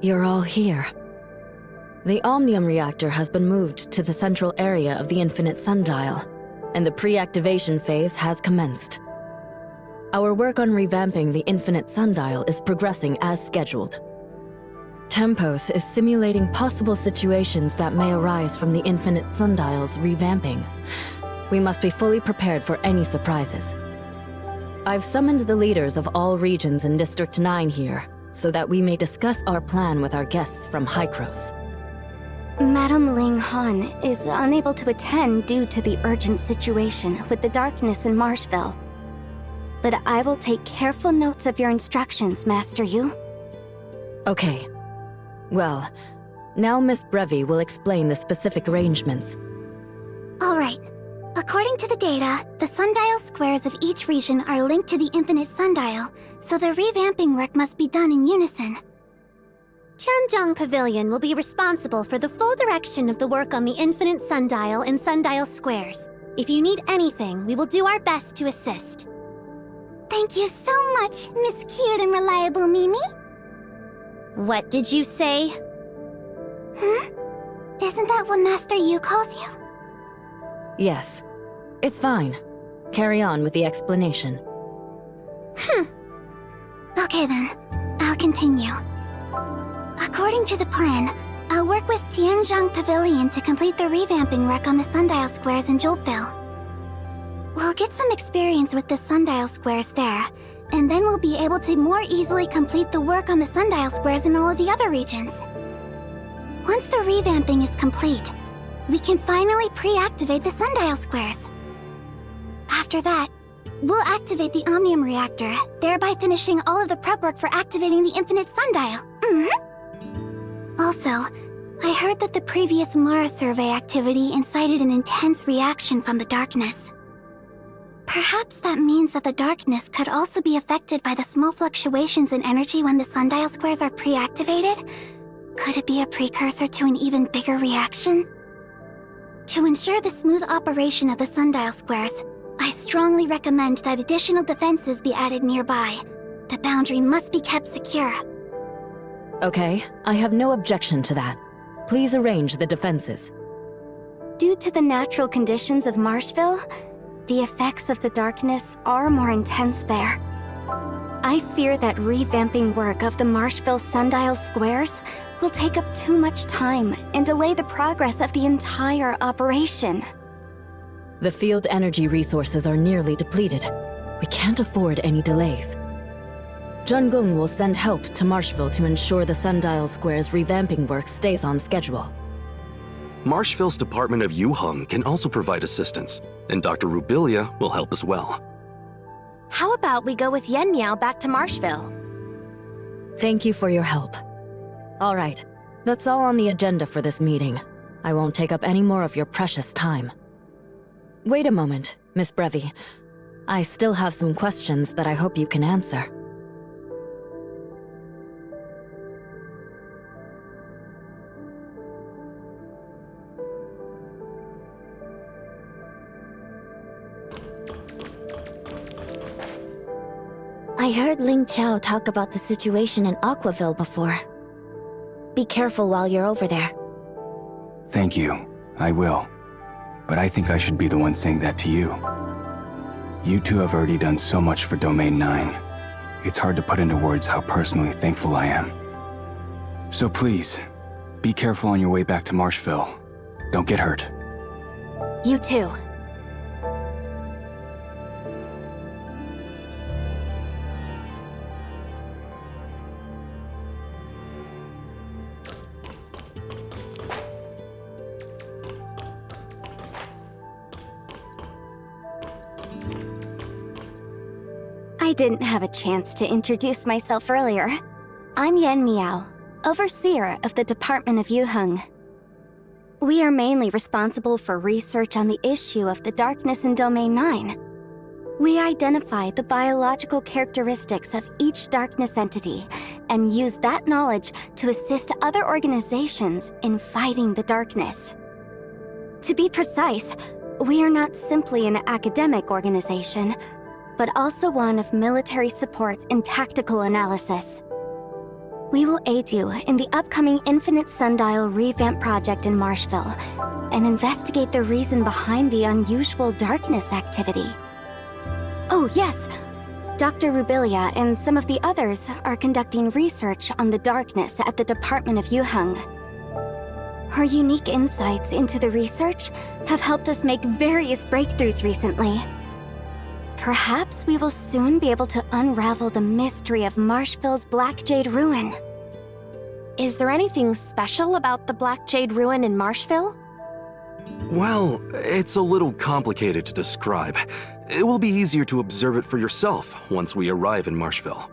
You're all here. The Omnium reactor has been moved to the central area of the Infinite Sundial, and the pre-activation phase has commenced. Our work on revamping the Infinite Sundial is progressing as scheduled. Tempos is simulating possible situations that may arise from the Infinite Sundial's revamping. We must be fully prepared for any surprises. I've summoned the leaders of all regions in District 9 here, so that we may discuss our plan with our guests from Hykros. Madame Ling Han is unable to attend due to the urgent situation with the darkness in Marshville. But I will take careful notes of your instructions, Master Yu. Okay. Well, now Miss Brevi will explain the specific arrangements. All right. According to the data, the sundial squares of each region are linked to the Infinite Sundial, so the revamping work must be done in unison. Tianzhong Pavilion will be responsible for the full direction of the work on the Infinite Sundial and Sundial Squares. If you need anything, we will do our best to assist. Thank you so much, Miss Cute and Reliable Mimi. What did you say? Isn't that what Master Yu calls you? Yes. It's fine. Carry on with the explanation. Okay then, I'll continue. According to the plan, I'll work with Tianzhong Pavilion to complete the revamping work on the sundial squares in Joltville. We'll get some experience with the sundial squares there, and then we'll be able to more easily complete the work on the sundial squares in all of the other regions. Once the revamping is complete, we can finally pre-activate the sundial squares. After that, we'll activate the Omnium reactor, thereby finishing all of the prep work for activating the Infinite Sundial. Also, I heard that the previous Mara survey activity incited an intense reaction from the darkness. Perhaps that means that the darkness could also be affected by the small fluctuations in energy when the sundial squares are pre-activated? Could it be a precursor to an even bigger reaction? To ensure the smooth operation of the sundial squares, I strongly recommend that additional defenses be added nearby. The boundary must be kept secure. Okay, I have no objection to that. Please arrange the defenses. Due to the natural conditions of Marshville, the effects of the darkness are more intense there. I fear that revamping work of the Marshville sundial squares will take up too much time and delay the progress of the entire operation. The field energy resources are nearly depleted. We can't afford any delays. Zhenggung will send help to Marshville to ensure the sundial square's revamping work stays on schedule. Marshville's Department of Yuheng can also provide assistance, and Dr. Rubilia will help as well. How about we go with Yen Miao back to Marshville? Thank you for your help. All right, that's all on the agenda for this meeting. I won't take up any more of your precious time. Wait a moment, Miss Brevi. I still have some questions that I hope you can answer. I heard Ling Qiao talk about the situation in Aquaville before. Be careful while you're over there. Thank you. I will. But I think I should be the one saying that to you. You two have already done so much for Domain 9. It's hard to put into words how personally thankful I am. So please, be careful on your way back to Marshville. Don't get hurt. You too. I didn't have a chance to introduce myself earlier. I'm Yen Miao, Overseer of the Department of Yuheng. We are mainly responsible for research on the issue of the darkness in Domain 9. We identify the biological characteristics of each darkness entity and use that knowledge to assist other organizations in fighting the darkness. To be precise, we are not simply an academic organization, but also one of military support and tactical analysis. We will aid you in the upcoming Infinite Sundial revamp project in Marshville and investigate the reason behind the unusual darkness activity. Oh, yes! Dr. Rubilia and some of the others are conducting research on the darkness at the Department of Yuheng. Her unique insights into the research have helped us make various breakthroughs recently. Perhaps we will soon be able to unravel the mystery of Marshville's Black Jade Ruin. Is there anything special about the Black Jade Ruin in Marshville? Well, it's a little complicated to describe. It will be easier to observe it for yourself once we arrive in Marshville.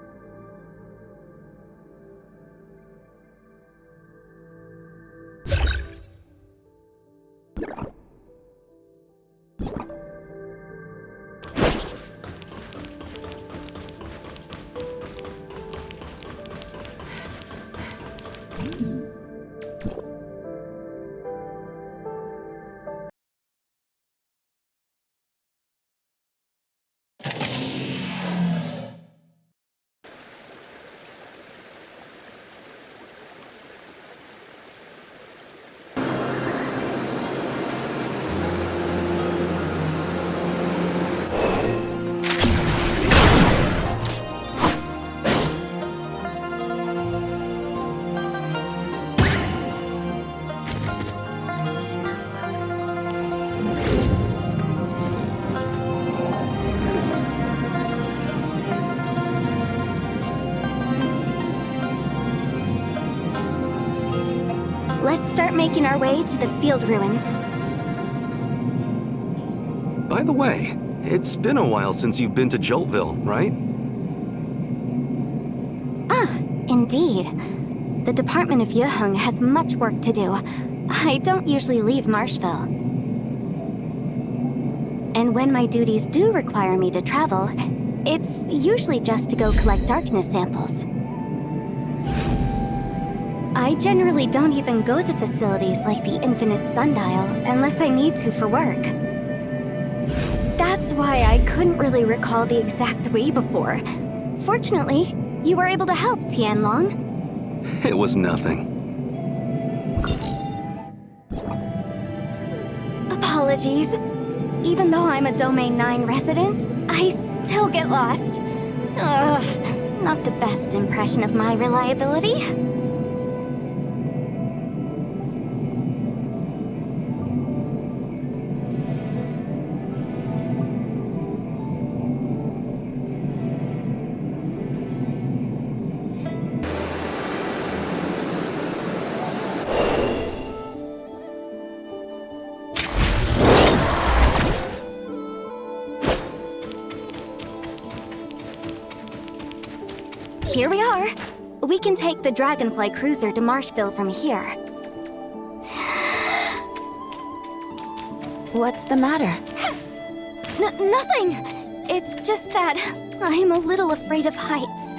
Let's start making our way to the field ruins. By the way, it's been a while since you've been to Joltville, right? Indeed. The Department of Yuheng has much work to do. I don't usually leave Marshville. And when my duties do require me to travel, it's usually just to go collect darkness samples. I generally don't even go to facilities like the Infinite Sundial unless I need to for work. That's why I couldn't really recall the exact way before. Fortunately, you were able to help, Tianlong. It was nothing. Apologies. Even though I'm a Domain 9 resident, I still get lost. Ugh, not the best impression of my reliability. Here we are. We can take the Dragonfly Cruiser to Marshville from here. What's the matter? Nothing! It's just that I'm a little afraid of heights.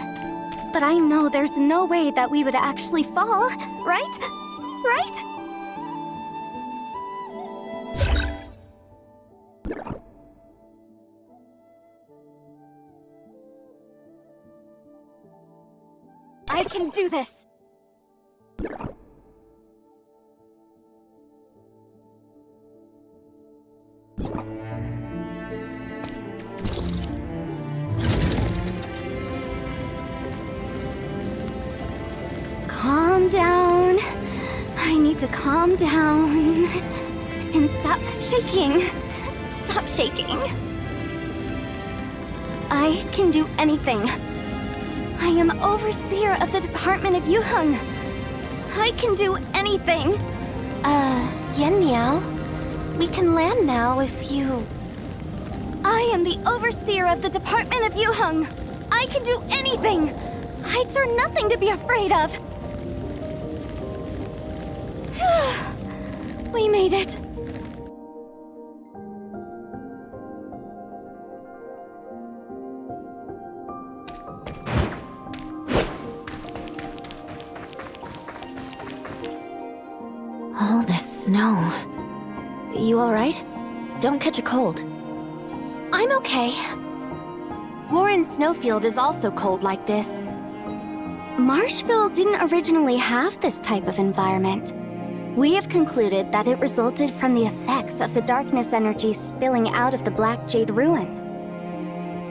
But I know there's no way that we would actually fall, right? Right? I can do this! Calm down. I need to calm down. And stop shaking. Stop shaking. I can do anything. I am Overseer of the Department of Yuheng. I can do anything. Yen Miao? We can land now if you... I am the Overseer of the Department of Yuheng. I can do anything. Heights are nothing to be afraid of. We made it. All this snow. You alright? Don't catch a cold. I'm okay. Warren Snowfield is also cold like this. Marshville didn't originally have this type of environment. We have concluded that it resulted from the effects of the darkness energy spilling out of the Black Jade Ruin.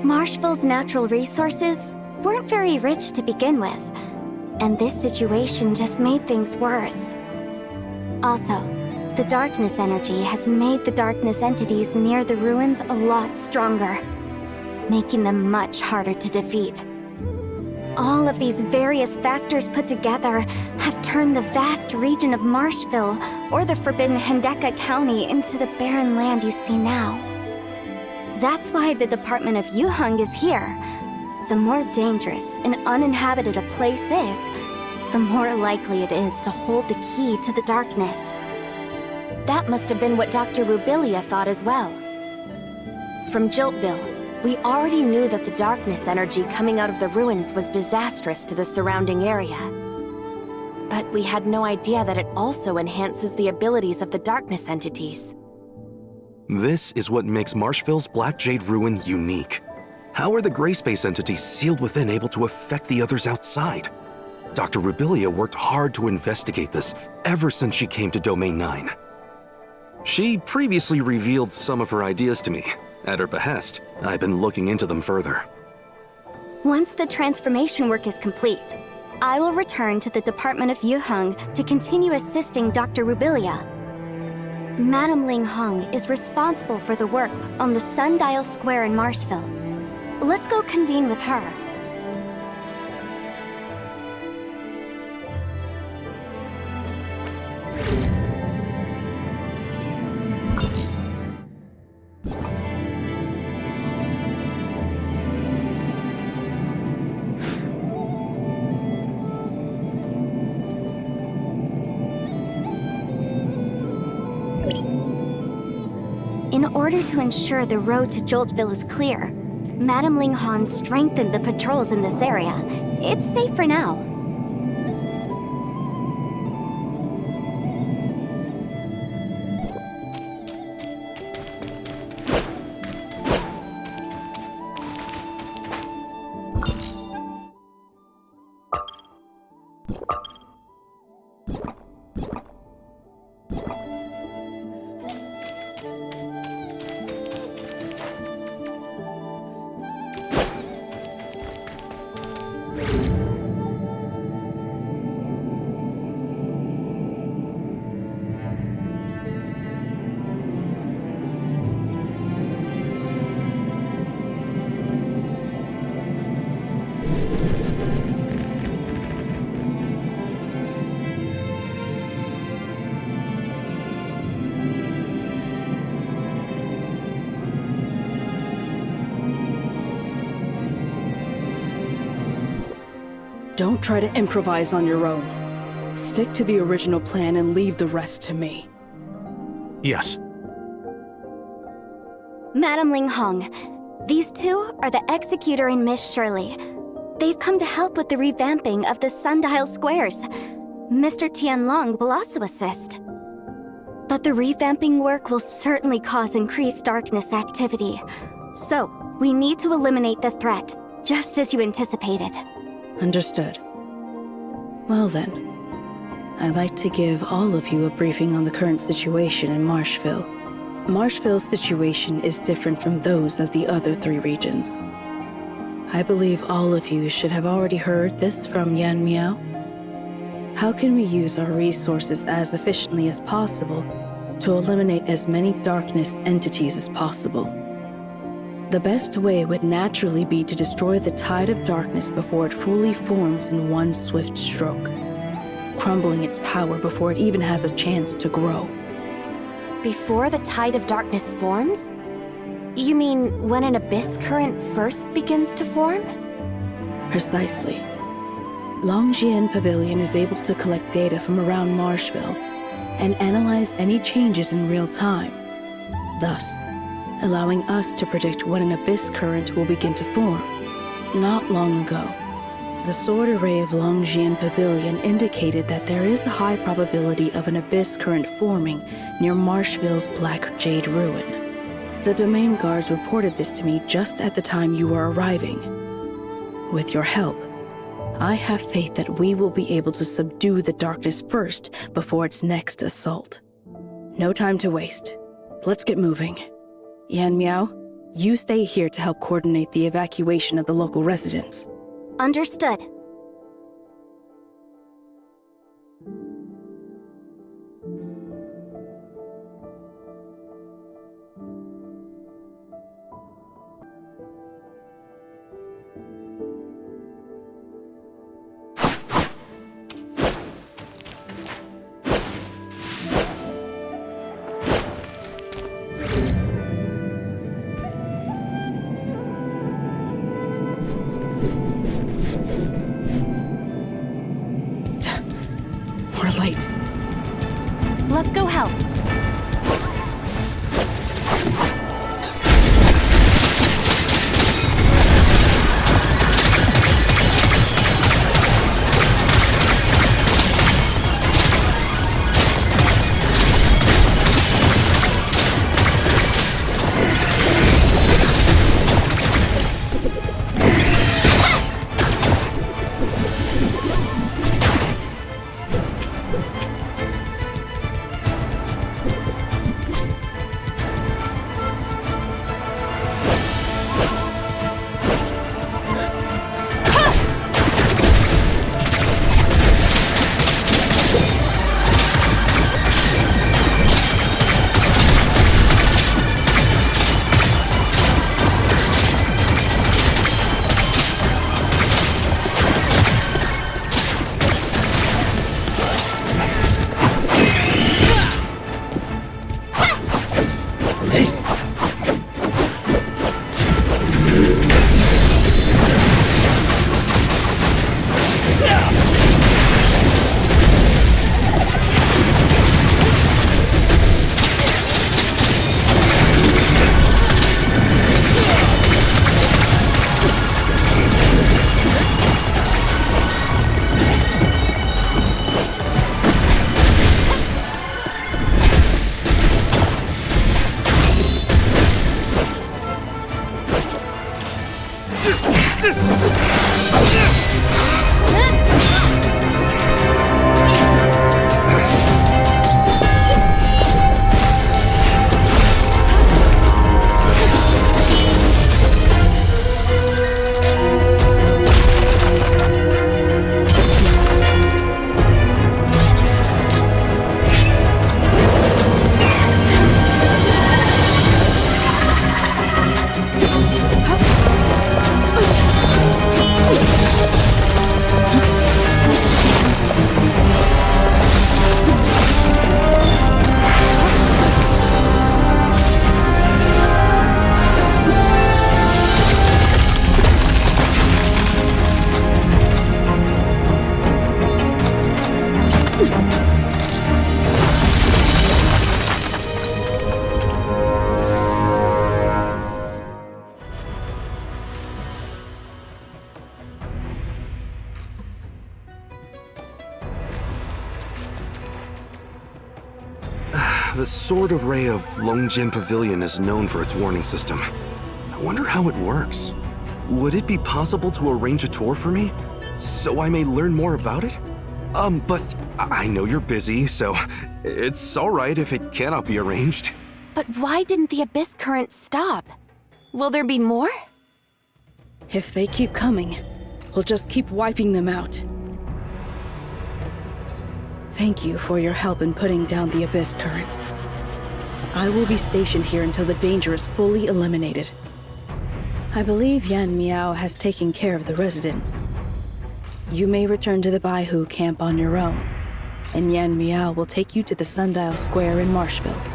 Marshville's natural resources weren't very rich to begin with, and this situation just made things worse. Also, the darkness energy has made the darkness entities near the ruins a lot stronger, making them much harder to defeat. All of these various factors put together have turned the vast region of Marshville, or the Forbidden Hendeka County, into the barren land you see now. That's why the Department of Yuheng is here. The more dangerous and uninhabited a place is, the more likely it is to hold the key to the darkness. That must have been what Dr. Rubilia thought as well. From Jiltville, we already knew that the darkness energy coming out of the ruins was disastrous to the surrounding area. But we had no idea that it also enhances the abilities of the darkness entities. This is what makes Marshville's Black Jade Ruin unique. How are the gray space entities sealed within able to affect the others outside? Dr. Rubilia worked hard to investigate this ever since she came to Domain 9. She previously revealed some of her ideas to me. At her behest, I've been looking into them further. Once the transformation work is complete, I will return to the Department of Yuheng to continue assisting Dr. Rubilia. Madame Ling Hong is responsible for the work on the Sundial Square in Marshville. Let's go convene with her. In order to ensure the road to Joltville is clear, Madame Ling Han strengthened the patrols in this area. It's safe for now. Don't try to improvise on your own. Stick to the original plan and leave the rest to me. Yes. Madame Ling Hong, these two are the Executor and Miss Shirley. They've come to help with the revamping of the Sundial Squares. Mr. Tianlong will also assist. But the revamping work will certainly cause increased darkness activity. So, we need to eliminate the threat, just as you anticipated. Understood. Well then, I'd like to give all of you a briefing on the current situation in Marshville. Marshville's situation is different from those of the other three regions. I believe all of you should have already heard this from Yan Miao. How can we use our resources as efficiently as possible to eliminate as many darkness entities as possible? The best way would naturally be to destroy the tide of darkness before it fully forms in one swift stroke, crumbling its power before it even has a chance to grow. Before the tide of darkness forms? You mean when an abyss current first begins to form? Precisely. Longjian Pavilion is able to collect data from around Marshville and analyze any changes in real time, thus allowing us to predict when an abyss current will begin to form. Not long ago, the sword array of Longjian Pavilion indicated that there is a high probability of an abyss current forming near Marshville's Black Jade Ruin. The domain guards reported this to me just at the time you were arriving. With your help, I have faith that we will be able to subdue the darkness first before its next assault. No time to waste. Let's get moving. Yan Miao, you stay here to help coordinate the evacuation of the local residents. Understood. We're late. Let's go help. The sword array of Longjin Pavilion is known for its warning system. I wonder how it works. Would it be possible to arrange a tour for me, so I may learn more about it? But I know you're busy, so it's alright if it cannot be arranged. But why didn't the abyss current stop? Will there be more? If they keep coming, we'll just keep wiping them out. Thank you for your help in putting down the abyss currents. I will be stationed here until the danger is fully eliminated. I believe Yan Miao has taken care of the residents. You may return to the Baihu camp on your own, and Yan Miao will take you to the Sundial Square in Marshville.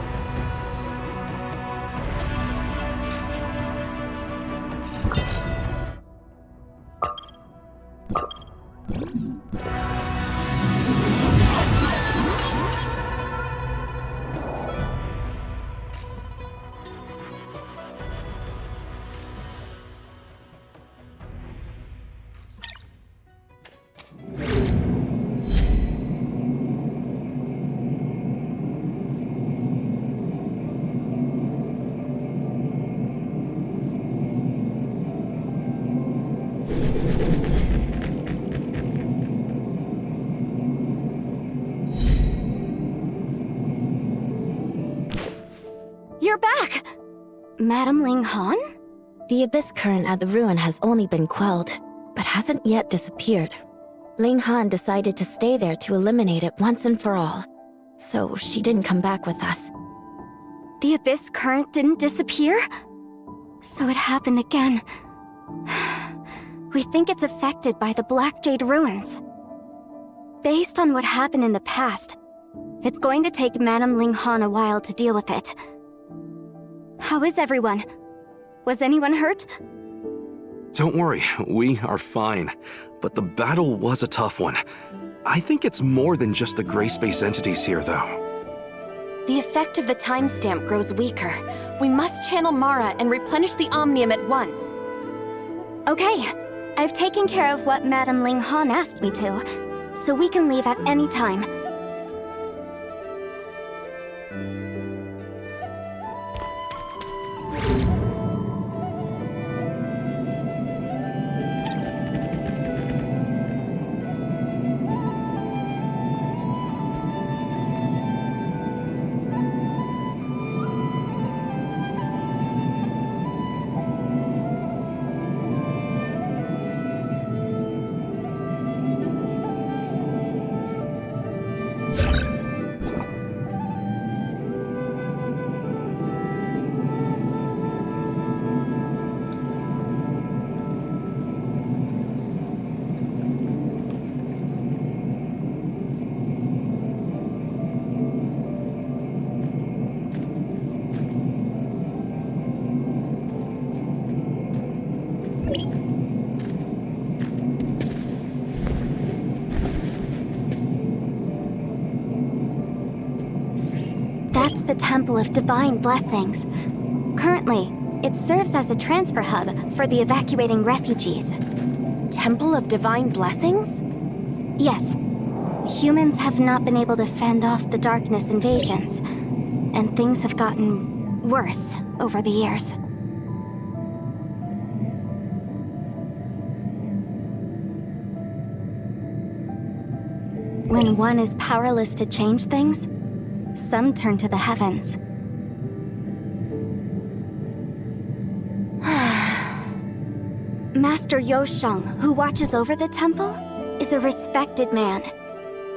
Madame Ling Han? The abyss current at the ruin has only been quelled, but hasn't yet disappeared. Ling Han decided to stay there to eliminate it once and for all, so she didn't come back with us. The abyss current didn't disappear? So it happened again. We think it's affected by the Black Jade ruins. Based on what happened in the past, it's going to take Madame Ling Han a while to deal with it. How is everyone? Was anyone hurt? Don't worry, we are fine. But the battle was a tough one. I think it's more than just the gray space entities here, though. The effect of the timestamp grows weaker. We must channel Mara and replenish the Omnium at once. Okay, I've taken care of what Madame Ling Han asked me to, so we can leave at any time. That's the Temple of Divine Blessings. Currently, it serves as a transfer hub for the evacuating refugees. Temple of Divine Blessings? Yes. Humans have not been able to fend off the darkness invasions, and things have gotten worse over the years. When one is powerless to change things, some turn to the heavens. Master Yosheng, who watches over the temple, is a respected man.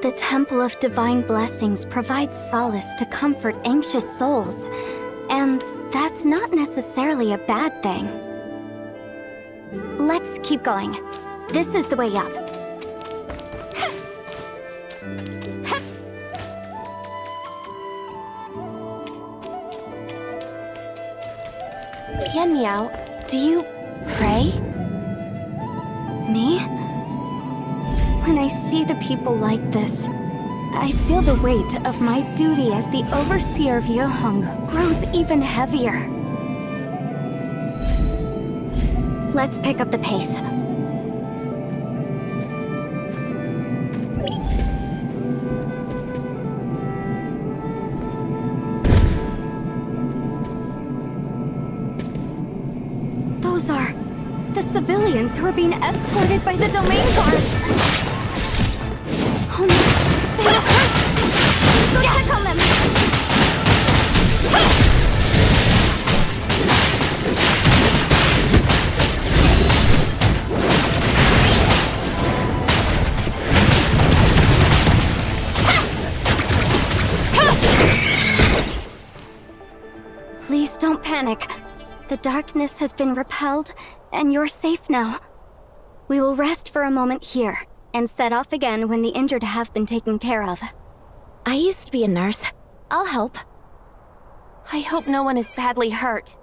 The Temple of Divine Blessings provides solace to comfort anxious souls, and that's not necessarily a bad thing. Let's keep going. This is the way up. Yan Miao, do you pray? Me? When I see the people like this, I feel the weight of my duty as the overseer of Yuheng grows even heavier. Let's pick up the pace. Those are the civilians who are being escorted by the domain guards. Oh no, they are hurt! Let's go check on them! Please don't panic. The darkness has been repelled, and you're safe now. We will rest for a moment here, and set off again when the injured have been taken care of. I used to be a nurse. I'll help. I hope no one is badly hurt.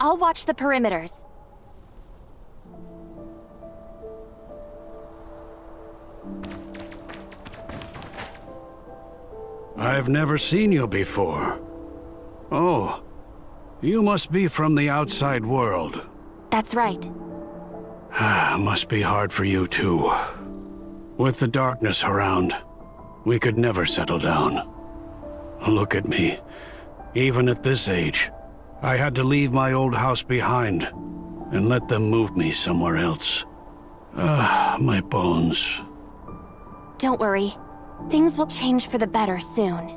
I'll watch the perimeters. I've never seen you before. Oh, you must be from the outside world. That's right. Must be hard for you too. With the darkness around, we could never settle down. Look at me. Even at this age, I had to leave my old house behind and let them move me somewhere else. My bones. Don't worry. Things will change for the better soon.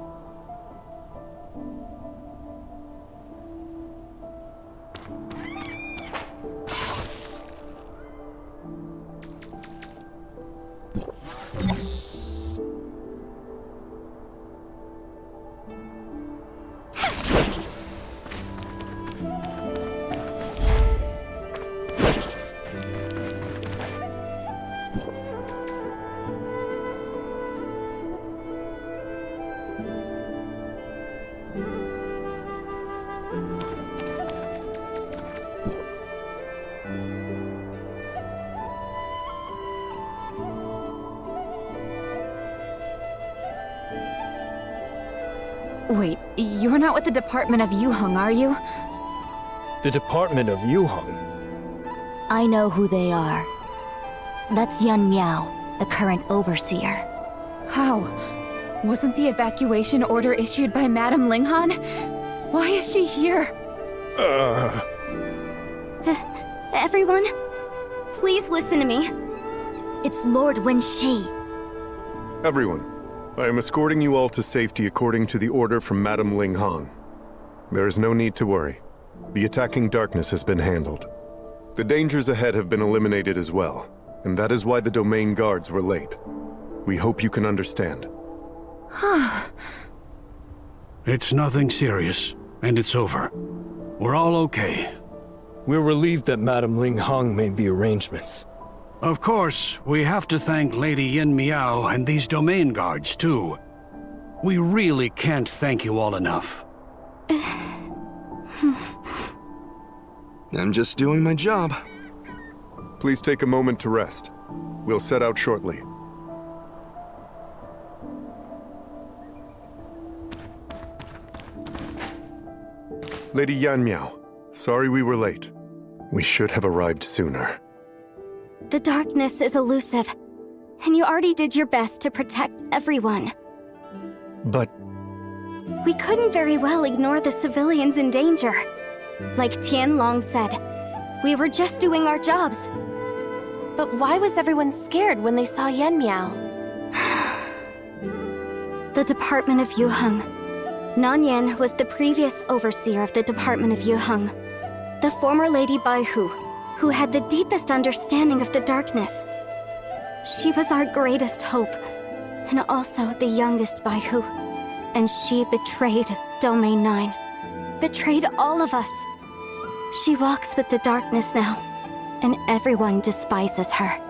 Wait, you're not with the Department of Yuheng, are you? The Department of Yuheng? I know who they are. That's Yan Miao, the current overseer. How? Wasn't the evacuation order issued by Madame Linghan? Why is she here? Everyone, please listen to me. It's Lord Wenxi. Everyone, I am escorting you all to safety according to the order from Madame Linghan. There is no need to worry. The attacking darkness has been handled. The dangers ahead have been eliminated as well, and that is why the domain guards were late. We hope you can understand. It's nothing serious, and it's over. We're all okay. We're relieved that Madame Linghan made the arrangements. Of course, we have to thank Lady Yin Miao and these domain guards, too. We really can't thank you all enough. I'm just doing my job. Please take a moment to rest. We'll set out shortly. Lady Yan Miao, sorry we were late. We should have arrived sooner. The darkness is elusive, and you already did your best to protect everyone. But We couldn't very well ignore the civilians in danger. Like Tian Long said, we were just doing our jobs. But why was everyone scared when they saw Yan Miao? The Department of Yuheng. Nanyan was the previous overseer of the Department of Yuheng. The former Lady Baihu, who had the deepest understanding of the darkness. She was our greatest hope, and also the youngest Baihu. And she betrayed Domain 9. Betrayed all of us. She walks with the darkness now, and everyone despises her.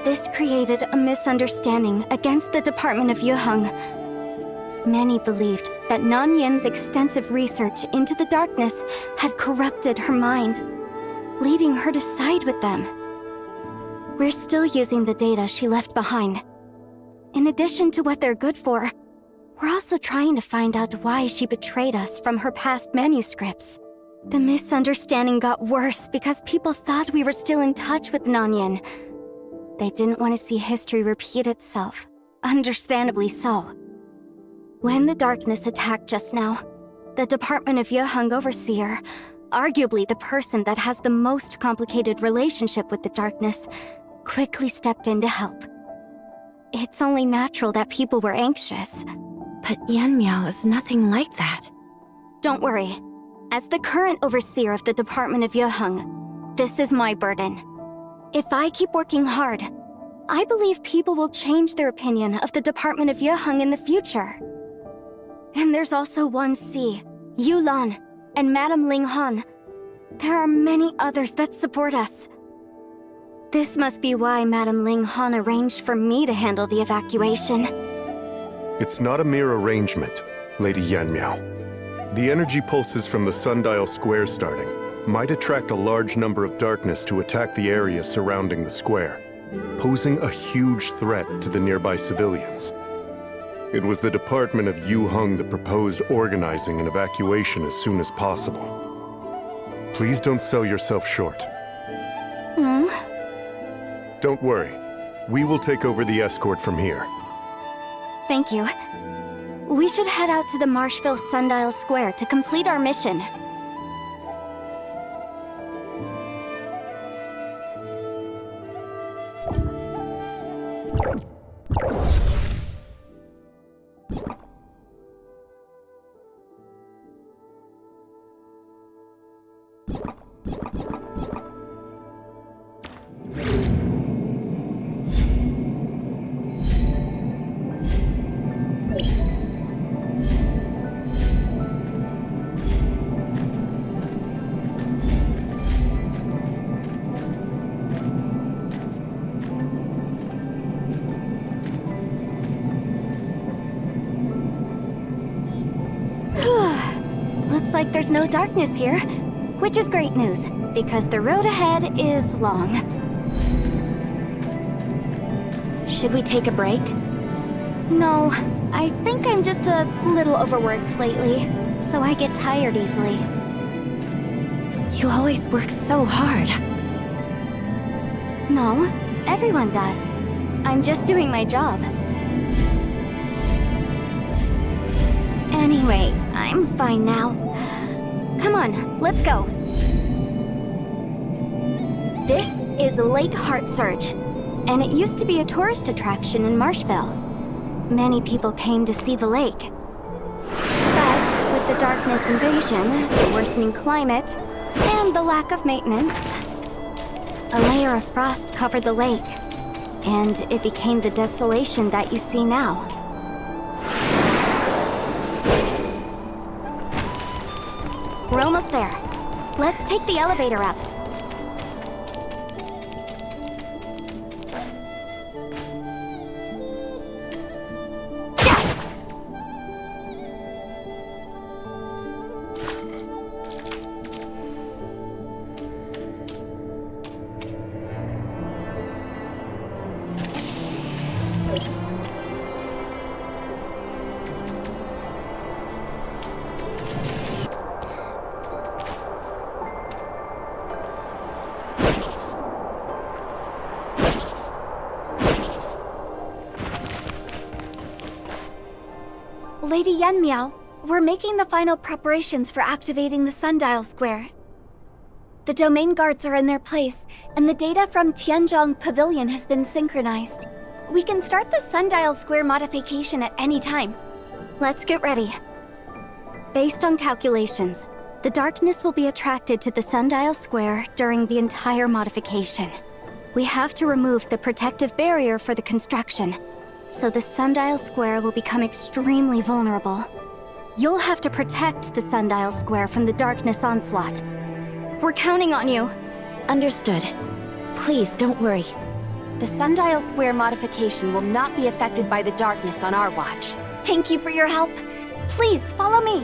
This created a misunderstanding against the Department of Yuheng. Many believed that Nanyan's extensive research into the darkness had corrupted her mind, leading her to side with them. We're still using the data she left behind. In addition to what they're good for, we're also trying to find out why she betrayed us from her past manuscripts. The misunderstanding got worse because people thought we were still in touch with Nanyan. They didn't want to see history repeat itself. Understandably so. When the darkness attacked just now, the Department of Yuheng Overseer, arguably the person that has the most complicated relationship with the darkness, quickly stepped in to help. It's only natural that people were anxious. But Yan Miao is nothing like that. Don't worry. As the current overseer of the Department of Yuheng, this is my burden. If I keep working hard, I believe people will change their opinion of the Department of Yuheng in the future. And there's also 1C, Yulan, and Madame Linghan. There are many others that support us. This must be why Madame Linghan arranged for me to handle the evacuation. it's not a mere arrangement, Lady Yan Miao. The energy pulses from the sundial square starting might attract a large number of darkness to attack the area surrounding the square, posing a huge threat to the nearby civilians. It was the Department of Yuheng that proposed organizing an evacuation as soon as possible. Please don't sell yourself short. Don't worry. We will take over the escort from here. Thank you. We should head out to the Marshville Sundial Square to complete our mission. Looks like there's no darkness here, which is great news, because the road ahead is long. Should we take a break? No, I think I'm just a little overworked lately, so I get tired easily. You always work so hard. No, everyone does. I'm just doing my job. Anyway, I'm fine now. Come on, let's go. This is Lake Heart Surge, and it used to be a tourist attraction in Marshville. Many people came to see the lake. But with the darkness invasion, the worsening climate, and the lack of maintenance, a layer of frost covered the lake, and it became the desolation that you see now. We're almost there. Let's take the elevator up. Lady Yenmiao, we're making the final preparations for activating the sundial square. The domain guards are in their place, and the data from Tianzhong Pavilion has been synchronized. We can start the sundial square modification at any time. Let's get ready. Based on calculations, the darkness will be attracted to the sundial square during the entire modification. We have to remove the protective barrier for the construction, so the sundial square will become extremely vulnerable. You'll have to protect the sundial square from the darkness onslaught. We're counting on you. Understood. Please, don't worry. The sundial square modification will not be affected by the darkness on our watch. Thank you for your help. Please, follow me.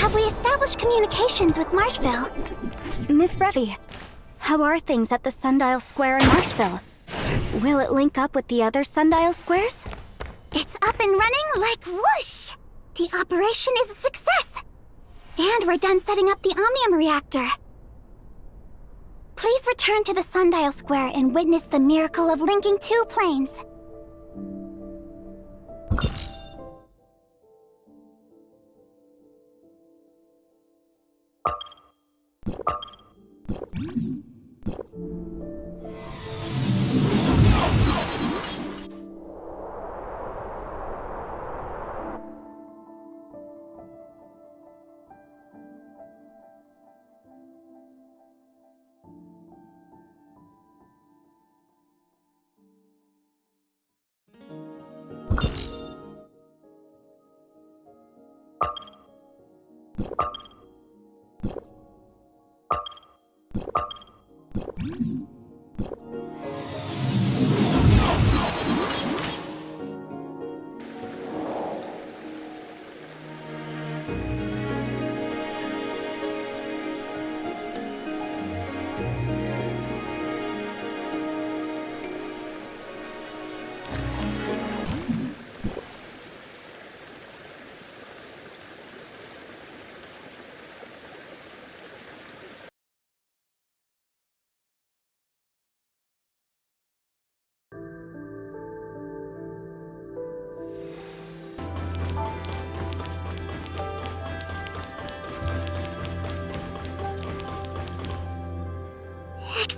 Have we established communications with Marshville? Miss Brevi, how are things at the sundial square in Marshville? Will it link up with the other sundial squares? It's up and running like whoosh! The operation is a success! And we're done setting up the Omnium reactor. Please return to the sundial square and witness the miracle of linking two planes.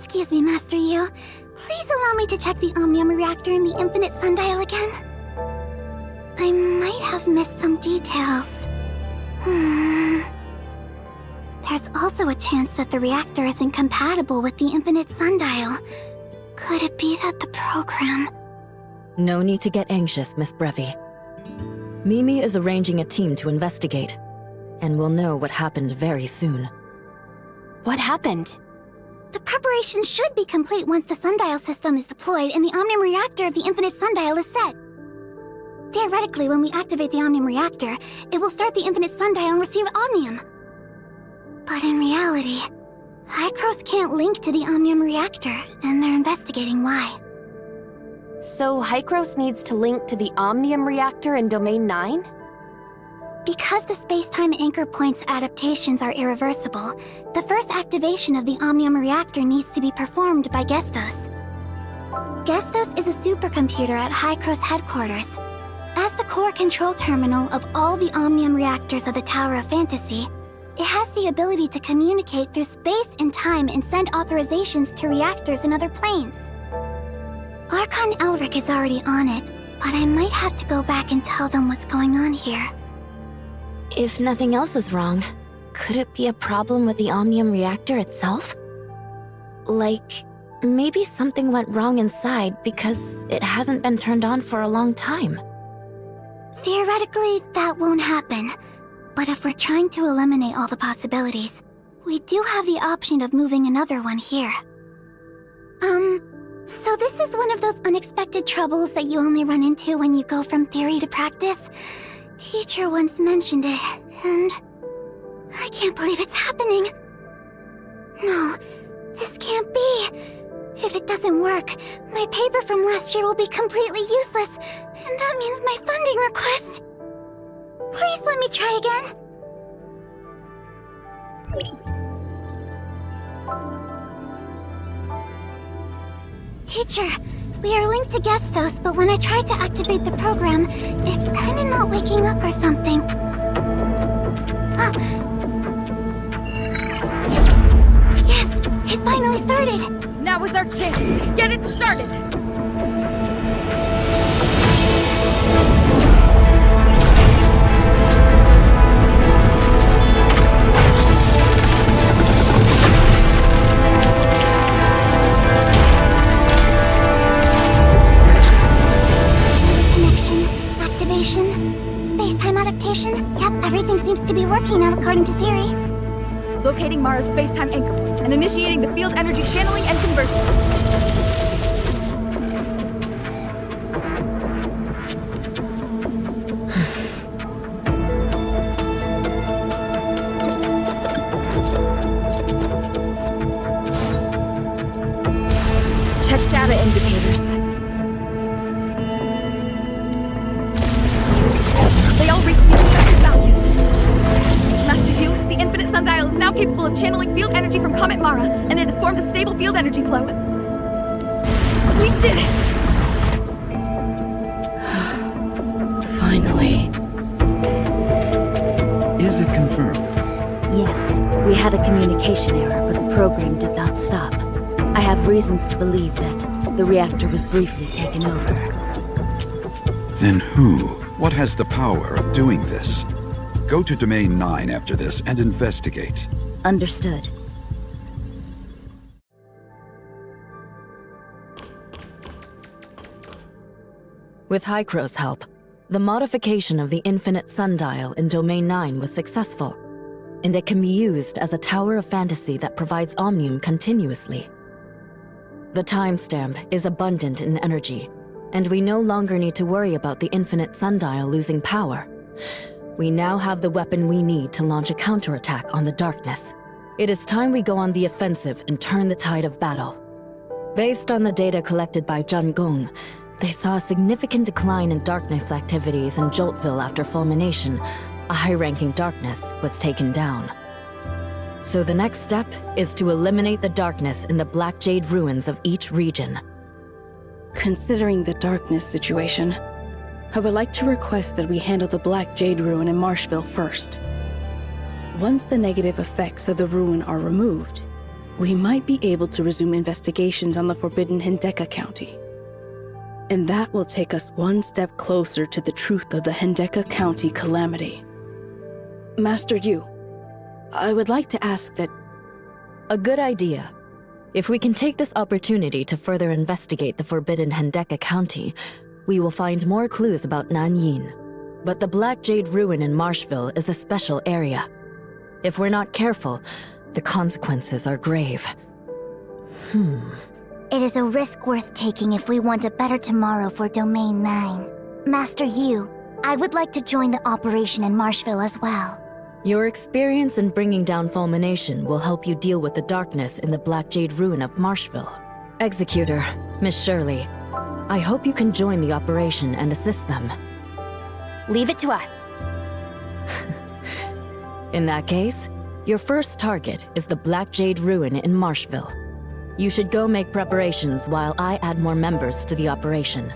Excuse me, Master Yu. Please allow me to check the Omnium reactor in the Infinite Sundial again. I might have missed some details. There's also a chance that the reactor isn't compatible with the Infinite Sundial. Could it be that the program... No need to get anxious, Miss Brevi. Mimi is arranging a team to investigate, and we'll know what happened very soon. What happened? The preparation should be complete once the sundial system is deployed and the Omnium reactor of the Infinite Sundial is set. Theoretically, when we activate the Omnium reactor, it will start the Infinite Sundial and receive Omnium. But in reality, Hycros can't link to the Omnium reactor, and they're investigating why. So Hycros needs to link to the Omnium reactor in Domain 9? Because the space-time anchor point's adaptations are irreversible, the first activation of the Omnium reactor needs to be performed by Gestos. Gestos is a supercomputer at Hycros headquarters. As the core control terminal of all the Omnium reactors of the Tower of Fantasy, it has the ability to communicate through space and time and send authorizations to reactors in other planes. Archon Elric is already on it, but I might have to go back and tell them what's going on here. If nothing else is wrong, could it be a problem with the Omnium reactor itself? Like, maybe something went wrong inside because it hasn't been turned on for a long time. Theoretically, that won't happen. But if we're trying to eliminate all the possibilities, we do have the option of moving another one here. So this is one of those unexpected troubles that you only run into when you go from theory to practice? Teacher once mentioned it, and I can't believe it's happening. No, this can't be. If it doesn't work, my paper from last year will be completely useless, and that means my funding request. Please let me try again. Teacher, we are linked to Gestos, but when I try to activate the program, it's kinda not waking up or something. Yes, it finally started! Now is our chance! Get it started! Space-time adaptation? Yep, everything seems to be working now according to theory. Locating Mara's space-time anchor point and initiating the field energy channeling and conversion. Check data indicators. They all reach the expected values. Master Yu, the Infinite Sundial is now capable of channeling field energy from Comet Mara, and it has formed a stable field energy flow. We did it! Finally. Is it confirmed? Yes, we had a communication error, but the program did not stop. I have reasons to believe that the reactor was briefly taken over. Then who? What has the power of doing this? Go to Domain 9 after this and investigate. Understood. With Hycros' help, the modification of the Infinite Sundial in Domain 9 was successful, and it can be used as a Tower of Fantasy that provides Omnium continuously. The timestamp is abundant in energy, and we no longer need to worry about the Infinite Sundial losing power. We now have the weapon we need to launch a counterattack on the darkness. It is time we go on the offensive and turn the tide of battle. Based on the data collected by Zhang Gong, they saw a significant decline in darkness activities in Joltville after fulmination. A high-ranking darkness was taken down. So the next step is to eliminate the darkness in the Black Jade ruins of each region. Considering the darkness situation, I would like to request that we handle the Black Jade ruin in Marshville first. Once the negative effects of the ruin are removed, we might be able to resume investigations on the Forbidden Hendeka County. And that will take us one step closer to the truth of the Hendeka County calamity. Master Yu, I would like to ask that... A good idea. If we can take this opportunity to further investigate the Forbidden Hendeka County, we will find more clues about Nanyin. But the Black Jade Ruin in Marshville is a special area. If we're not careful, the consequences are grave. It is a risk worth taking if we want a better tomorrow for Domain 9. Master Yu, I would like to join the operation in Marshville as well. Your experience in bringing down fulmination will help you deal with the darkness in the Black Jade Ruin of Marshville. Executor, Miss Shirley, I hope you can join the operation and assist them. Leave it to us. In that case, your first target is the Black Jade Ruin in Marshville. You should go make preparations while I add more members to the operation.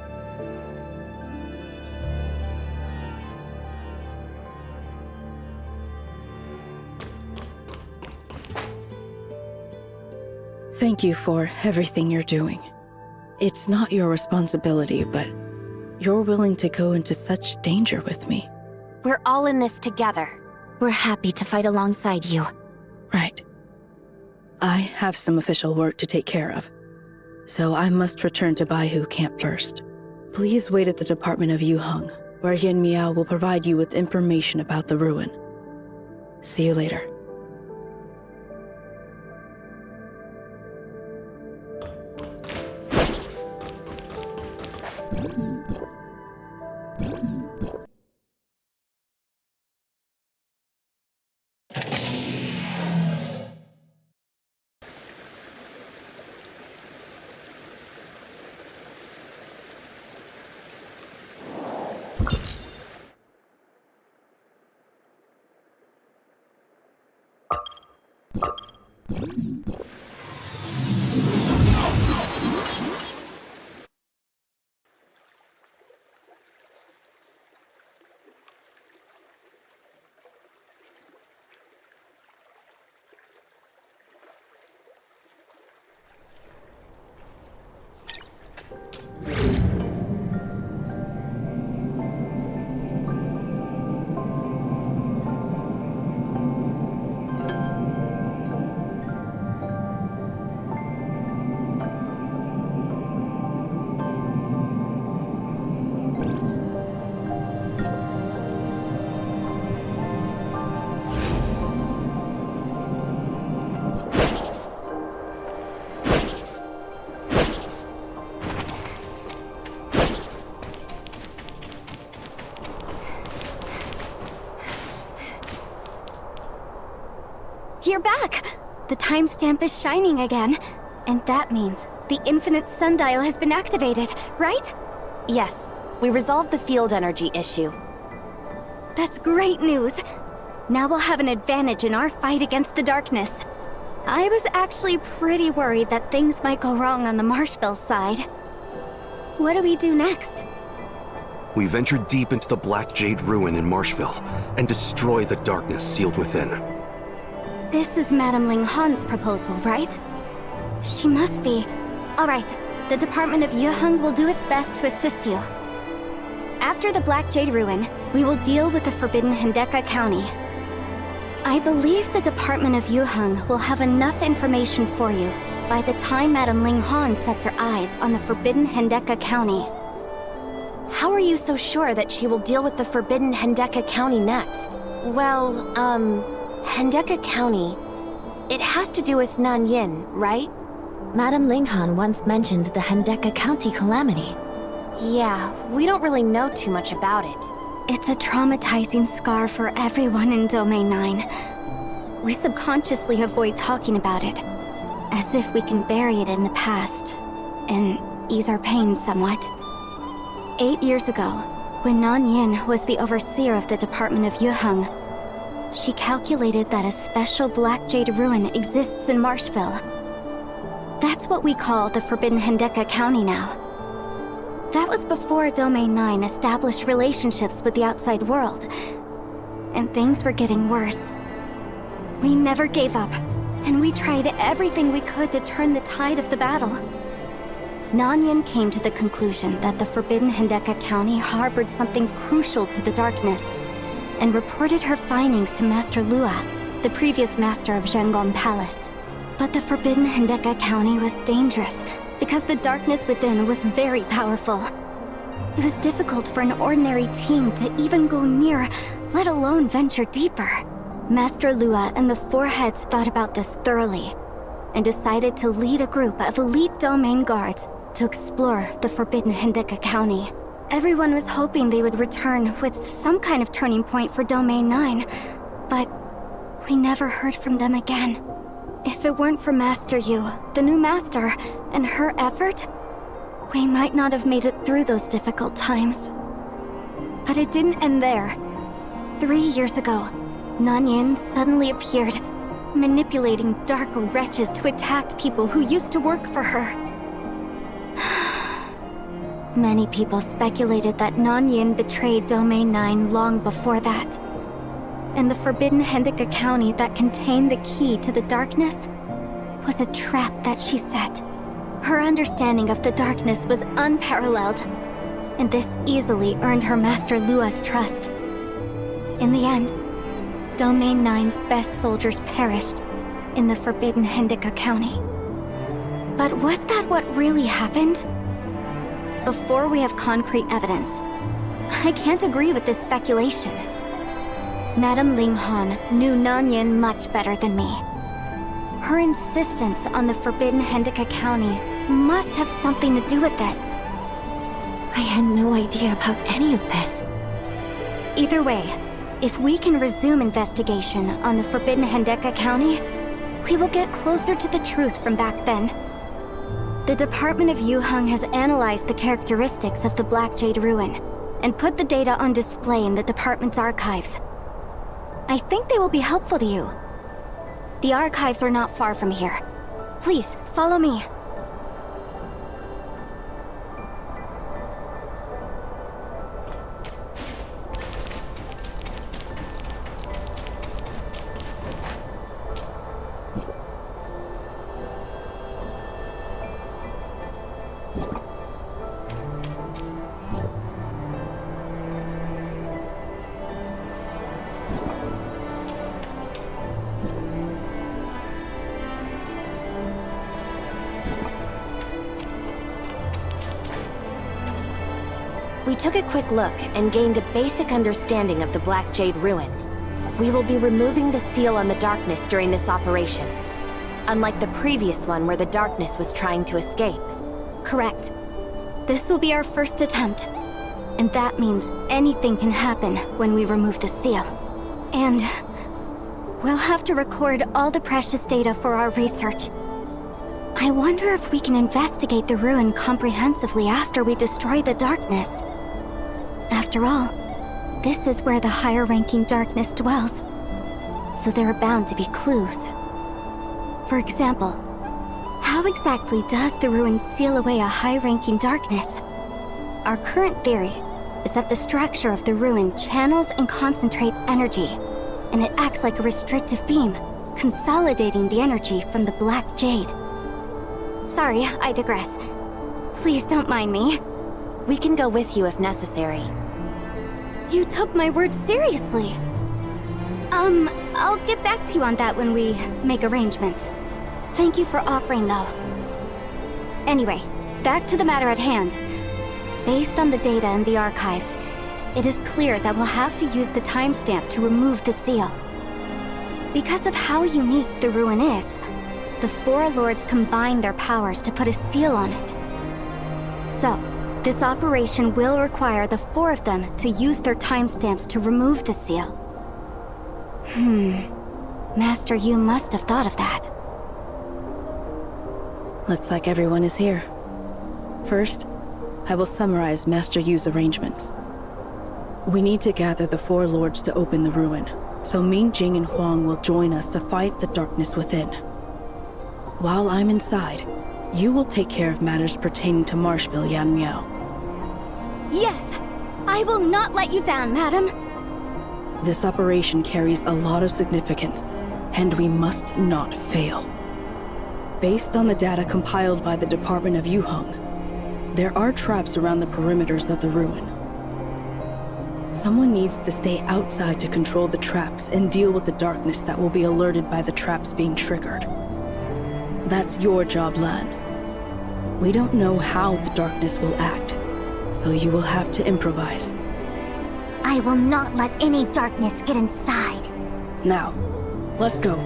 Thank you for everything you're doing. It's not your responsibility, but you're willing to go into such danger with me. We're all in this together. We're happy to fight alongside you. Right. I have some official work to take care of, so I must return to Baihu Camp first. Please wait at the Department of Yuheng, where Yen Miao will provide you with information about the ruin. See you later. You're back! The timestamp is shining again. And that means the infinite sundial has been activated, right? Yes, we resolved the field energy issue. That's great news! Now we'll have an advantage in our fight against the darkness. I was actually pretty worried that things might go wrong on the Marshville side. What do we do next? We venture deep into the Black Jade Ruin in Marshville and destroy the darkness sealed within. This is Madame Ling Han's proposal, right? She must be. Alright, the Department of Yuheng will do its best to assist you. After the Black Jade Ruin, we will deal with the Forbidden Hendeka County. I believe the Department of Yuheng will have enough information for you by the time Madame Ling Han sets her eyes on the Forbidden Hendeka County. How are you so sure that she will deal with the Forbidden Hendeka County next? Well, Hendeka County... It has to do with Nanyin, right? Madame Ling Han once mentioned the Hendeka County calamity. Yeah, we don't really know too much about it. It's a traumatizing scar for everyone in Domain 9. We subconsciously avoid talking about it, as if we can bury it in the past, and ease our pain somewhat. 8 years ago, when Nanyin was the overseer of the Department of Yuheng, she calculated that a special Black Jade Ruin exists in Marshville. That's what we call the Forbidden Hendeka County now. That was before Domain 9 established relationships with the outside world, and things were getting worse. We never gave up, and we tried everything we could to turn the tide of the battle. Nanyan came to the conclusion that the Forbidden Hindeka County harbored something crucial to the darkness, and reported her findings to Master Lua, the previous master of Zhengong Palace. But the Forbidden Hindeka County was dangerous, because the darkness within was very powerful. It was difficult for an ordinary team to even go near, let alone venture deeper. Master Lua and the Four Heads thought about this thoroughly, and decided to lead a group of elite domain guards to explore the Forbidden Hindeka County. Everyone was hoping they would return with some kind of turning point for Domain 9, but we never heard from them again. If it weren't for Master Yu, the new master, and her effort, we might not have made it through those difficult times. But it didn't end there. 3 years ago, Nanyan suddenly appeared, manipulating dark wretches to attack people who used to work for her. Many people speculated that Nanyan betrayed Domain 9 long before that. And the Forbidden Hindeka County that contained the key to the darkness was a trap that she set. Her understanding of the darkness was unparalleled, and this easily earned her Master Lua's trust. In the end, Domain 9's best soldiers perished in the Forbidden Hindeka County. But was that what really happened? Before we have concrete evidence, I can't agree with this speculation. Madame Ling Han knew Nanyan much better than me. Her insistence on the Forbidden Hindeka County must have something to do with this. I had no idea about any of this. Either way, if we can resume investigation on the Forbidden Hindeka County, we will get closer to the truth from back then. The Department of Yuheng has analyzed the characteristics of the Black Jade Ruin and put the data on display in the department's archives. I think they will be helpful to you. The archives are not far from here. Please, follow me. We took a quick look and gained a basic understanding of the Black Jade Ruin. We will be removing the seal on the darkness during this operation, unlike the previous one where the darkness was trying to escape. Correct. This will be our first attempt, and that means anything can happen when we remove the seal. And we'll have to record all the precious data for our research. I wonder if we can investigate the ruin comprehensively after we destroy the darkness. After all, this is where the higher-ranking darkness dwells, so there are bound to be clues. For example, how exactly does the ruin seal away a high-ranking darkness? Our current theory is that the structure of the ruin channels and concentrates energy, and it acts like a restrictive beam, consolidating the energy from the Black Jade. Sorry, I digress. Please don't mind me. We can go with you if necessary. You took my word seriously. I'll get back to you on that when we make arrangements. Thank you for offering, though. Anyway, back to the matter at hand. Based on the data in the archives, it is clear that we'll have to use the timestamp to remove the seal. Because of how unique the ruin is, the Four Lords combined their powers to put a seal on it. So, this operation will require the four of them to use their timestamps to remove the seal. Master Yu must have thought of that. Looks like everyone is here. First, I will summarize Master Yu's arrangements. We need to gather the Four Lords to open the ruin, so Ming Jing and Huang will join us to fight the darkness within. While I'm inside, you will take care of matters pertaining to Marshville, Yan Miao. Yes! I will not let you down, madam! This operation carries a lot of significance. And we must not fail. Based on the data compiled by the Department of Yuheng, there are traps around the perimeters of the ruin. Someone needs to stay outside to control the traps and deal with the darkness that will be alerted by the traps being triggered. That's your job, Lan. We don't know how the darkness will act, so you will have to improvise. I will not let any darkness get inside. Now, let's go.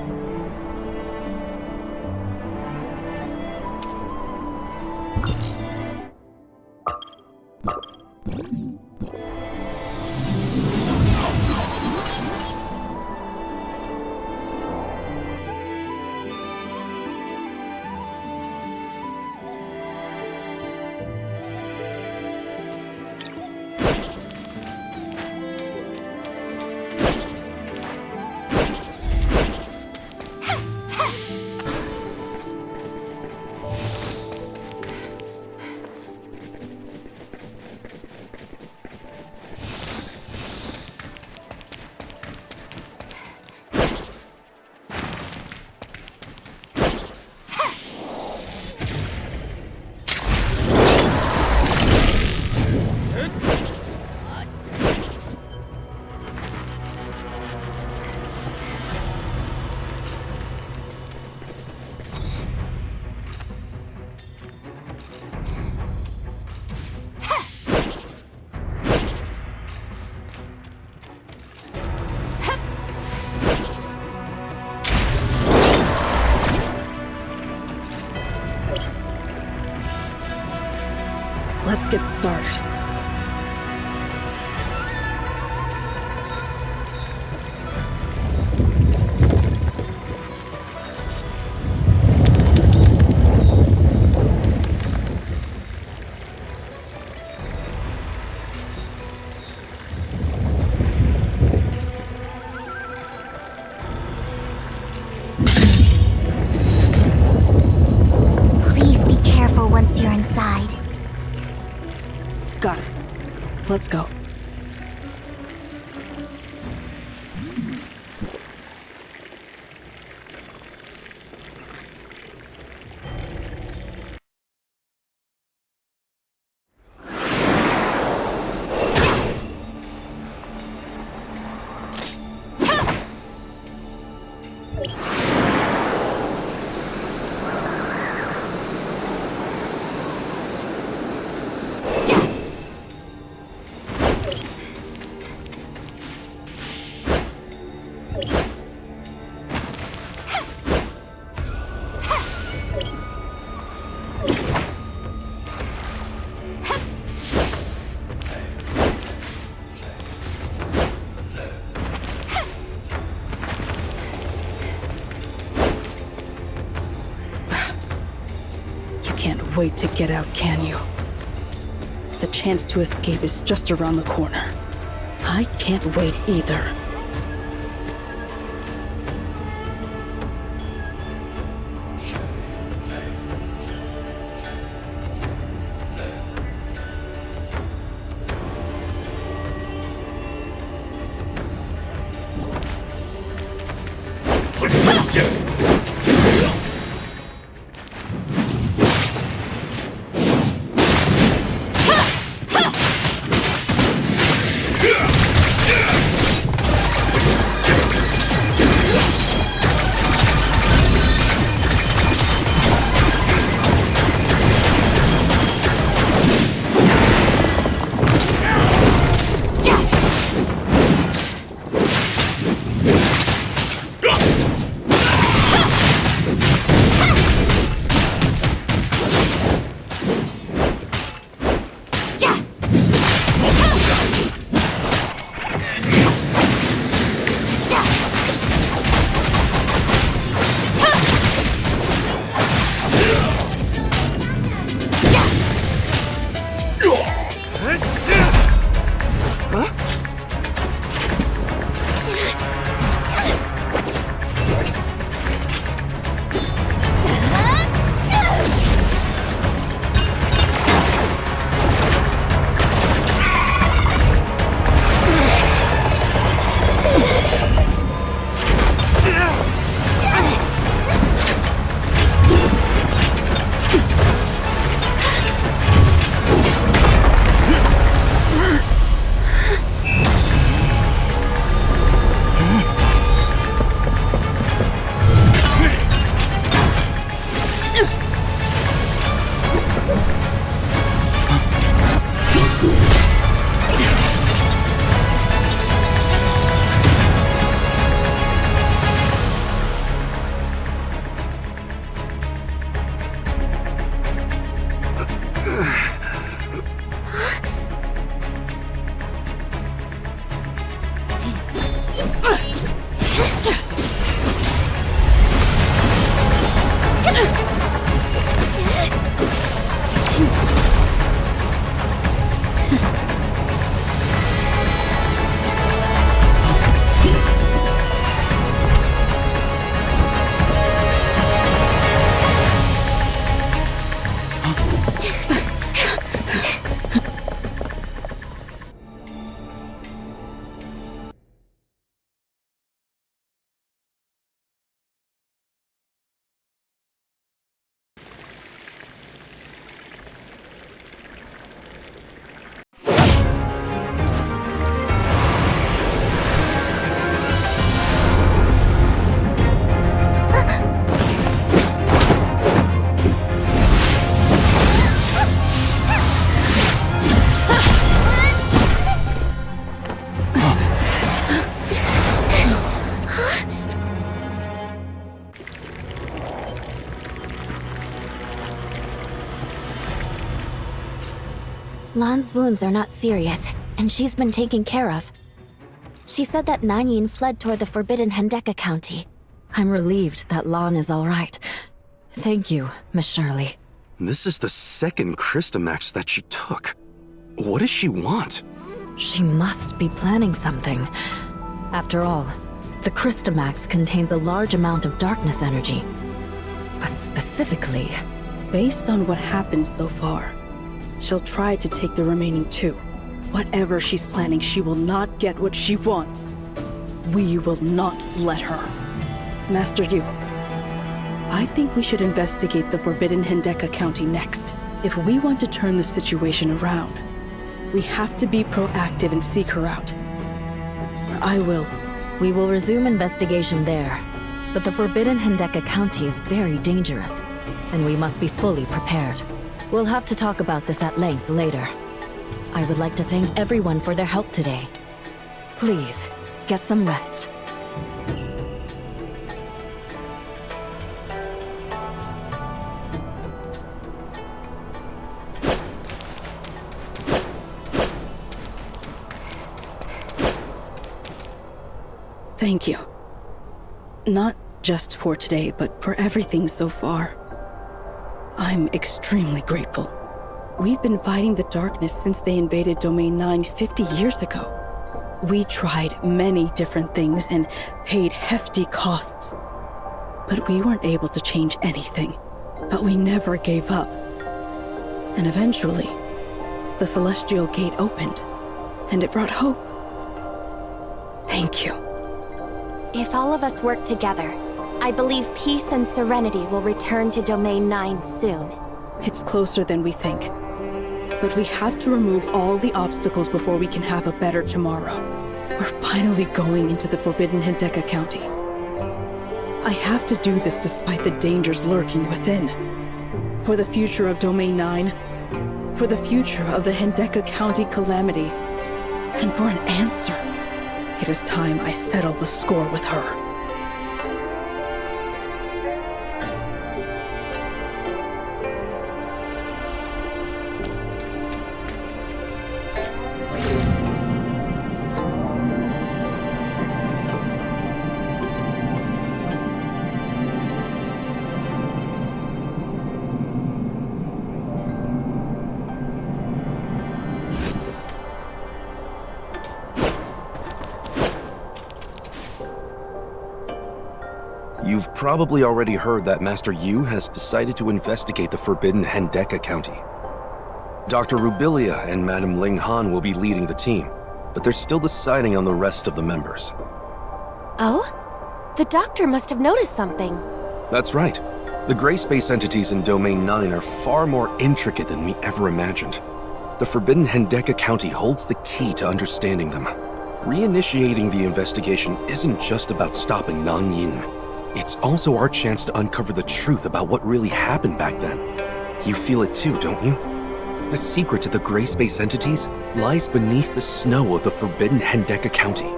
Let's get started. Please be careful once you're inside. Got it. Let's go. Can't wait to get out, can you? The chance to escape is just around the corner. I can't wait either. Lan's wounds are not serious, and she's been taken care of. She said that Nanyin fled toward the forbidden Hendeka County. I'm relieved that Lan is all right. Thank you, Miss Shirley. This is the second Christamax that she took. What does she want? She must be planning something. After all, the Christamax contains a large amount of darkness energy. But specifically... Based on what happened so far, she'll try to take the remaining 2. Whatever she's planning, she will not get what she wants. We will not let her. Master Yu, I think we should investigate the Forbidden Hendeka County next. If we want to turn the situation around, we have to be proactive and seek her out. I will. We will resume investigation there. But the Forbidden Hendeka County is very dangerous, and we must be fully prepared. We'll have to talk about this at length later. I would like to thank everyone for their help today. Please, get some rest. Thank you. Not just for today, but for everything so far. I'm extremely grateful. We've been fighting the darkness since they invaded Domain 9 50 years ago. We tried many different things and paid hefty costs. But we weren't able to change anything. But we never gave up. And eventually, the Celestial Gate opened, and it brought hope. Thank you. If all of us work together, I believe peace and serenity will return to Domain 9 soon. It's closer than we think. But we have to remove all the obstacles before we can have a better tomorrow. We're finally going into the Forbidden Hendeka County. I have to do this despite the dangers lurking within. For the future of Domain 9, for the future of the Hendeka County calamity, and for an answer. It is time I settle the score with her. You've probably already heard that Master Yu has decided to investigate the Forbidden Hendeka County. Dr. Rubilia and Madame Ling Han will be leading the team, but they're still deciding on the rest of the members. Oh? The doctor must have noticed something. That's right. The gray space entities in Domain 9 are far more intricate than we ever imagined. The Forbidden Hendeka County holds the key to understanding them. Reinitiating the investigation isn't just about stopping Nanyin. It's also our chance to uncover the truth about what really happened back then. You feel it too, don't you? The secret to the gray space entities lies beneath the snow of the Forbidden Hendeka County.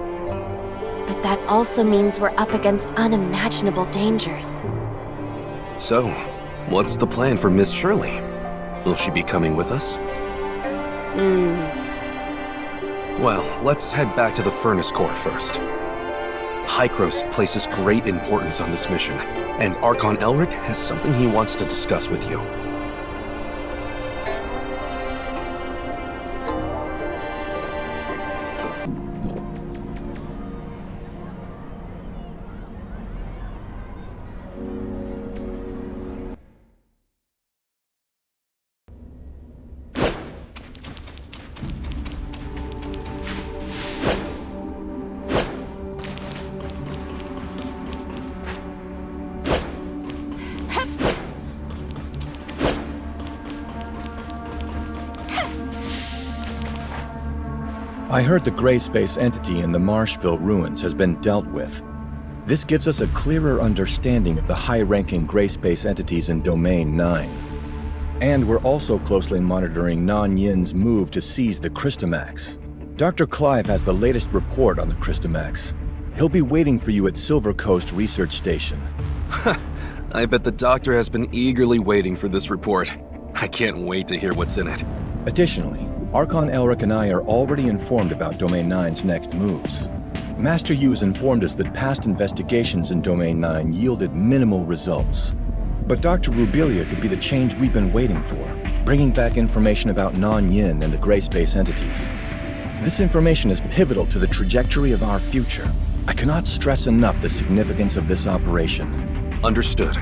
But that also means we're up against unimaginable dangers. So, what's the plan for Miss Shirley? Will she be coming with us? Well, let's head back to the Furnace Core first. Hykros places great importance on this mission, and Archon Elric has something he wants to discuss with you. I heard the gray space entity in the Marshville ruins has been dealt with. This gives us a clearer understanding of the high-ranking gray space entities in Domain 9. And we're also closely monitoring Non-Yin's move to seize the Crystamax. Dr. Clive has the latest report on the Crystamax. He'll be waiting for you at Silver Coast Research Station. I bet the doctor has been eagerly waiting for this report. I can't wait to hear what's in it. Additionally, Archon Elric and I are already informed about Domain 9's next moves. Master Yu has informed us that past investigations in Domain 9 yielded minimal results. But Dr. Rubilia could be the change we've been waiting for, bringing back information about Non-Yin and the gray space entities. This information is pivotal to the trajectory of our future. I cannot stress enough the significance of this operation. Understood.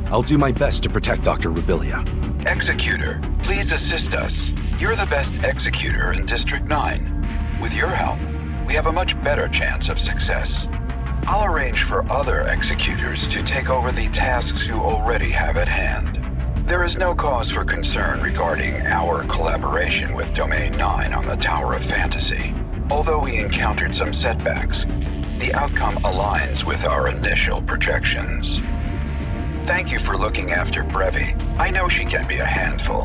I'll do my best to protect Dr. Rubilia. Executor, please assist us. You're the best executor in District 9. With your help, we have a much better chance of success. I'll arrange for other executors to take over the tasks you already have at hand. There is no cause for concern regarding our collaboration with Domain 9 on the Tower of Fantasy. Although we encountered some setbacks, the outcome aligns with our initial projections. Thank you for looking after Brevi. I know she can be a handful.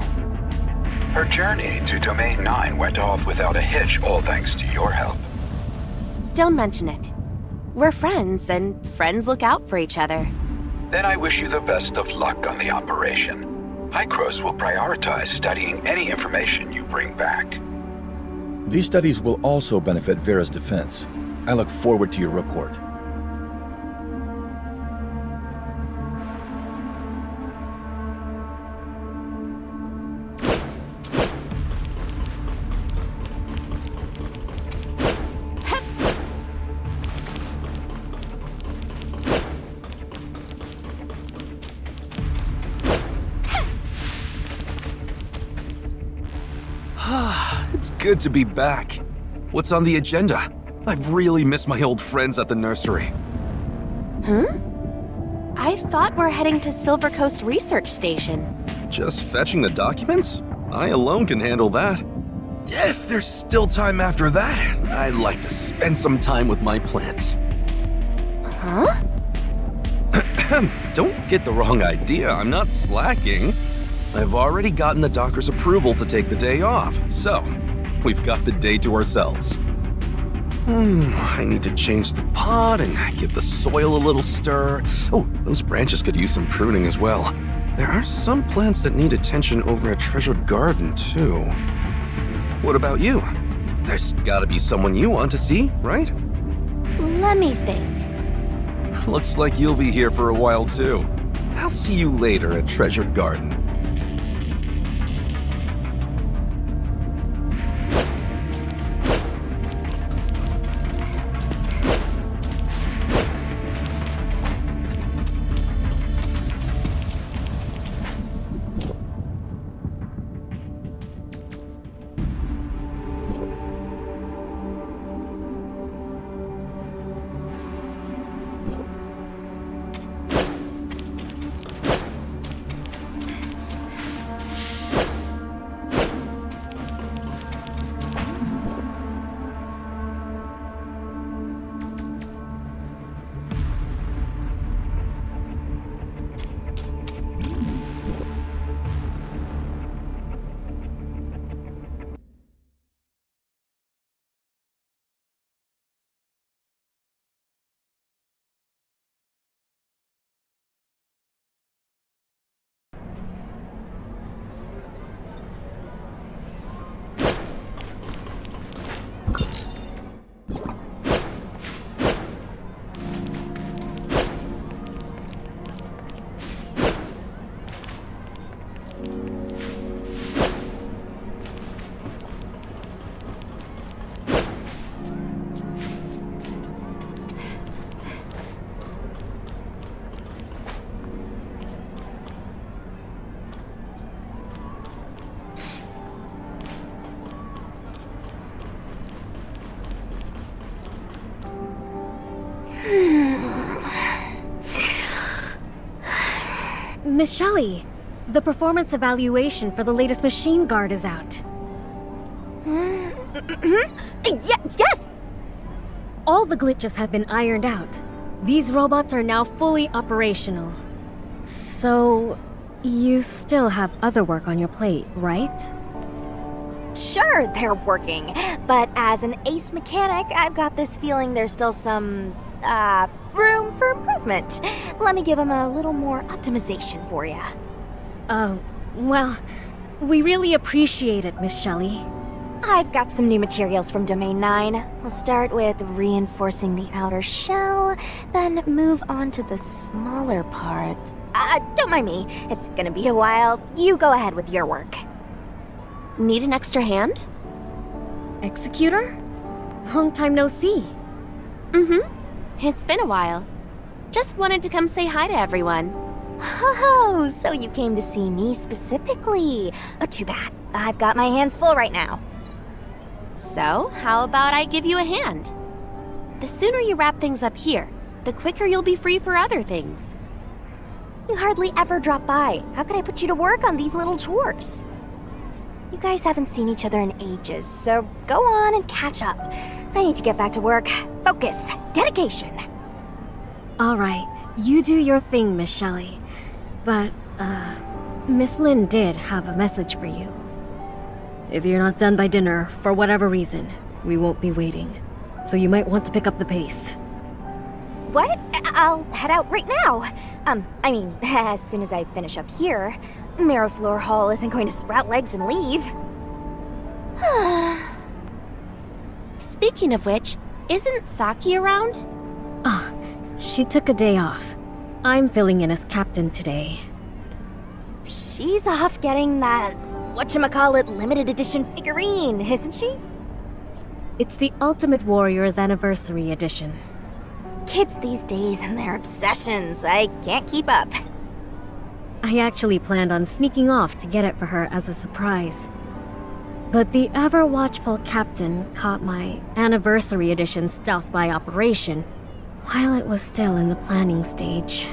Her journey to Domain 9 went off without a hitch, all thanks to your help. Don't mention it. We're friends, and friends look out for each other. Then I wish you the best of luck on the operation. Hykros will prioritize studying any information you bring back. These studies will also benefit Vera's defense. I look forward to your report. It's good to be back. What's on the agenda? I've really missed my old friends at the nursery. I thought we're heading to Silver Coast Research Station. Just fetching the documents? I alone can handle that. If there's still time after that, I'd like to spend some time with my plants. Huh? Don't get the wrong idea, I'm not slacking. I've already gotten the doctor's approval to take the day off, so we've got the day to ourselves. I need to change the pot and give the soil a little stir. Oh, those branches could use some pruning as well. There are some plants that need attention over at Treasured Garden, too. What about you? There's gotta be someone you want to see, right? Let me think. Looks like you'll be here for a while, too. I'll see you later at Treasured Garden. Miss Shelley, the performance evaluation for the latest machine guard is out. Yes! All the glitches have been ironed out. These robots are now fully operational. So, you still have other work on your plate, right? Sure, they're working, but as an ace mechanic, I've got this feeling there's still some, room for improvement. Let me give them a little more optimization for you. Well, we really appreciate it, Miss Shelley. I've got some new materials from Domain 9. We'll start with reinforcing the outer shell, then move on to the smaller parts. Don't mind me. It's gonna be a while. You go ahead with your work. Need an extra hand? Executor? Long time no see. It's been a while. Just wanted to come say hi to everyone. Oh, so you came to see me specifically. Oh, too bad. I've got my hands full right now. So, how about I give you a hand? The sooner you wrap things up here, the quicker you'll be free for other things. You hardly ever drop by. How could I put you to work on these little chores? You guys haven't seen each other in ages, so go on and catch up. I need to get back to work. Focus. Dedication. Alright, you do your thing, Miss Shelley. But, Miss Lin did have a message for you. If you're not done by dinner, for whatever reason, we won't be waiting. So you might want to pick up the pace. What? I'll head out right now. I mean, as soon as I finish up here. Miraflor Hall isn't going to sprout legs and leave. Speaking of which, isn't Saki around? She took a day off. I'm filling in as captain today. She's off getting that, whatchamacallit, limited edition figurine, isn't she? It's the Ultimate Warrior's Anniversary Edition. Kids these days and their obsessions, I can't keep up. I actually planned on sneaking off to get it for her as a surprise. But the ever-watchful captain caught my Anniversary Edition stealth by operation while it was still in the planning stage.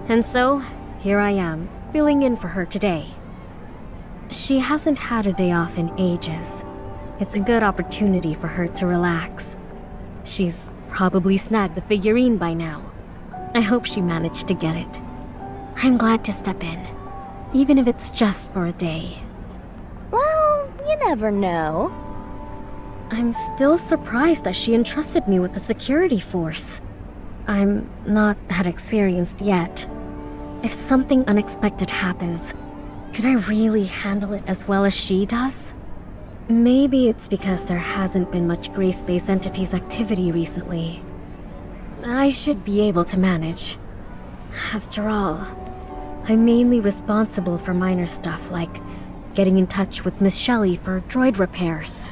And so, here I am, filling in for her today. She hasn't had a day off in ages. It's a good opportunity for her to relax. She's probably snagged the figurine by now. I hope she managed to get it. I'm glad to step in, even if it's just for a day. Well, you never know. I'm still surprised that she entrusted me with the security force. I'm not that experienced yet. If something unexpected happens, could I really handle it as well as she does? Maybe it's because there hasn't been much Gray Space Entities activity recently. I should be able to manage. After all, I'm mainly responsible for minor stuff like getting in touch with Miss Shelley for droid repairs.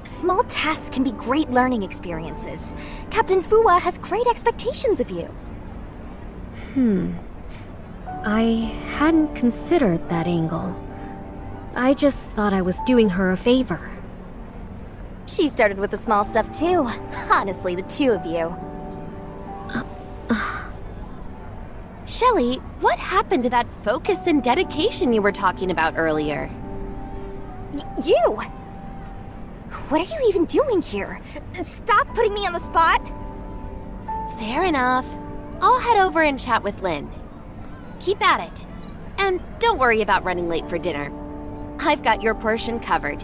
Small tasks can be great learning experiences. Captain Fuwa has great expectations of you. I hadn't considered that angle. I just thought I was doing her a favor. She started with the small stuff too. Honestly, the two of you. Shelley, what happened to that focus and dedication you were talking about earlier? You! What are you even doing here? Stop putting me on the spot! Fair enough. I'll head over and chat with Lin. Keep at it. And don't worry about running late for dinner. I've got your portion covered.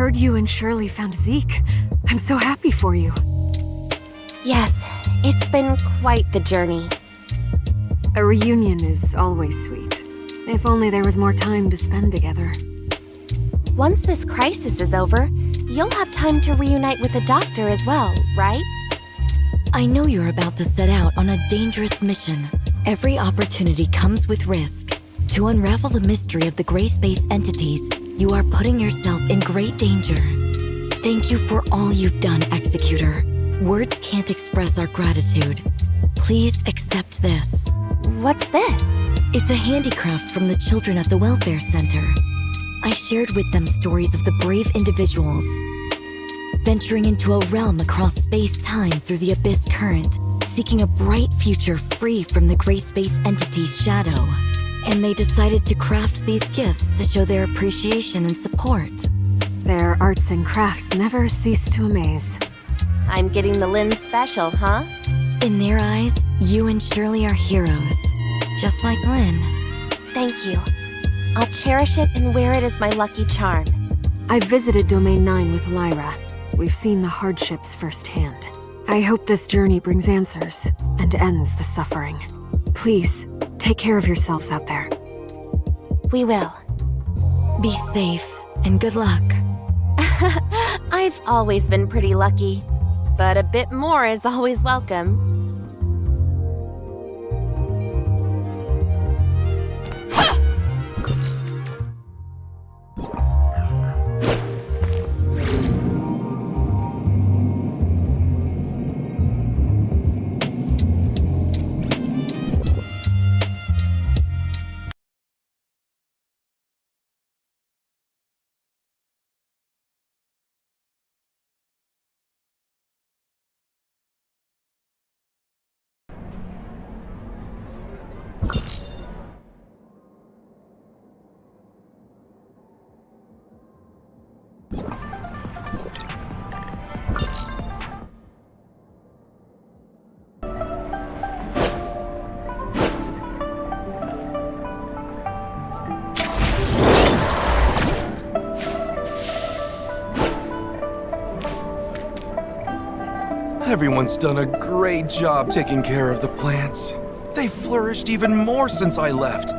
heard you and Shirley found Zeke. I'm so happy for you. Yes, it's been quite the journey. A reunion is always sweet. If only there was more time to spend together. Once this crisis is over, you'll have time to reunite with the doctor as well, right? I know you're about to set out on a dangerous mission. Every opportunity comes with risk. To unravel the mystery of the gray space entities, you are putting yourself in great danger. Thank you for all you've done, Executor. Words can't express our gratitude. Please accept this. What's this? It's a handicraft from the children at the Welfare Center. I shared with them stories of the brave individuals venturing into a realm across space-time through the Abyss Current, seeking a bright future free from the gray space entity's shadow. And they decided to craft these gifts to show their appreciation and support. Their arts and crafts never cease to amaze. I'm getting the Lin special, huh? In their eyes, you and Shirley are heroes. Just like Lin. Thank you. I'll cherish it and wear it as my lucky charm. I've visited Domain 9 with Lyra. We've seen the hardships firsthand. I hope this journey brings answers and ends the suffering. Please, take care of yourselves out there. We will. Be safe, and good luck. I've always been pretty lucky, but a bit more is always welcome. Everyone's done a great job taking care of the plants. They've flourished even more since I left.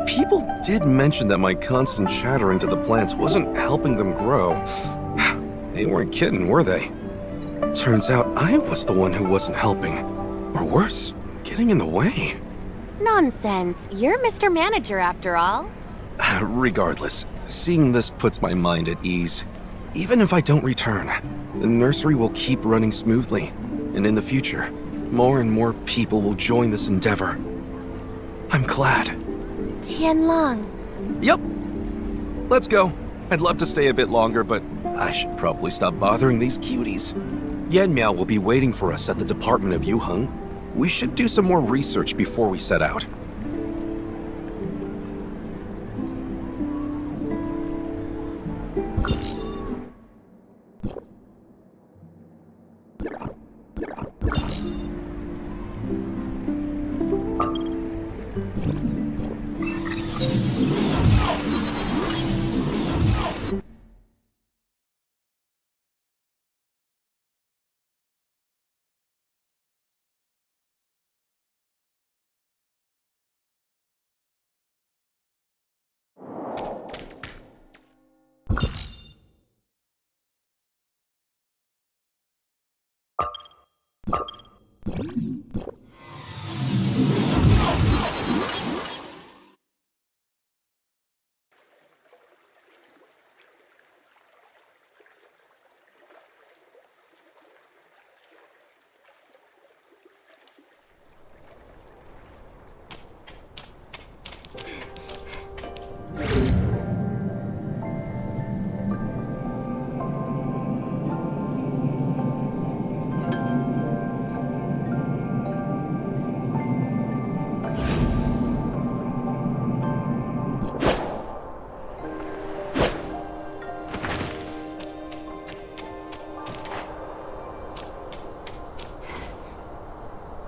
People did mention that my constant chattering to the plants wasn't helping them grow. They weren't kidding, were they? Turns out I was the one who wasn't helping. Or worse, getting in the way. Nonsense. You're Mr. Manager after all. Regardless, seeing this puts my mind at ease. Even if I don't return, the nursery will keep running smoothly, and in the future, more and more people will join this endeavor. I'm glad. Tianlong. Yep. Let's go. I'd love to stay a bit longer, but I should probably stop bothering these cuties. Yanmiao will be waiting for us at the Department of Yuheng. We should do some more research before we set out.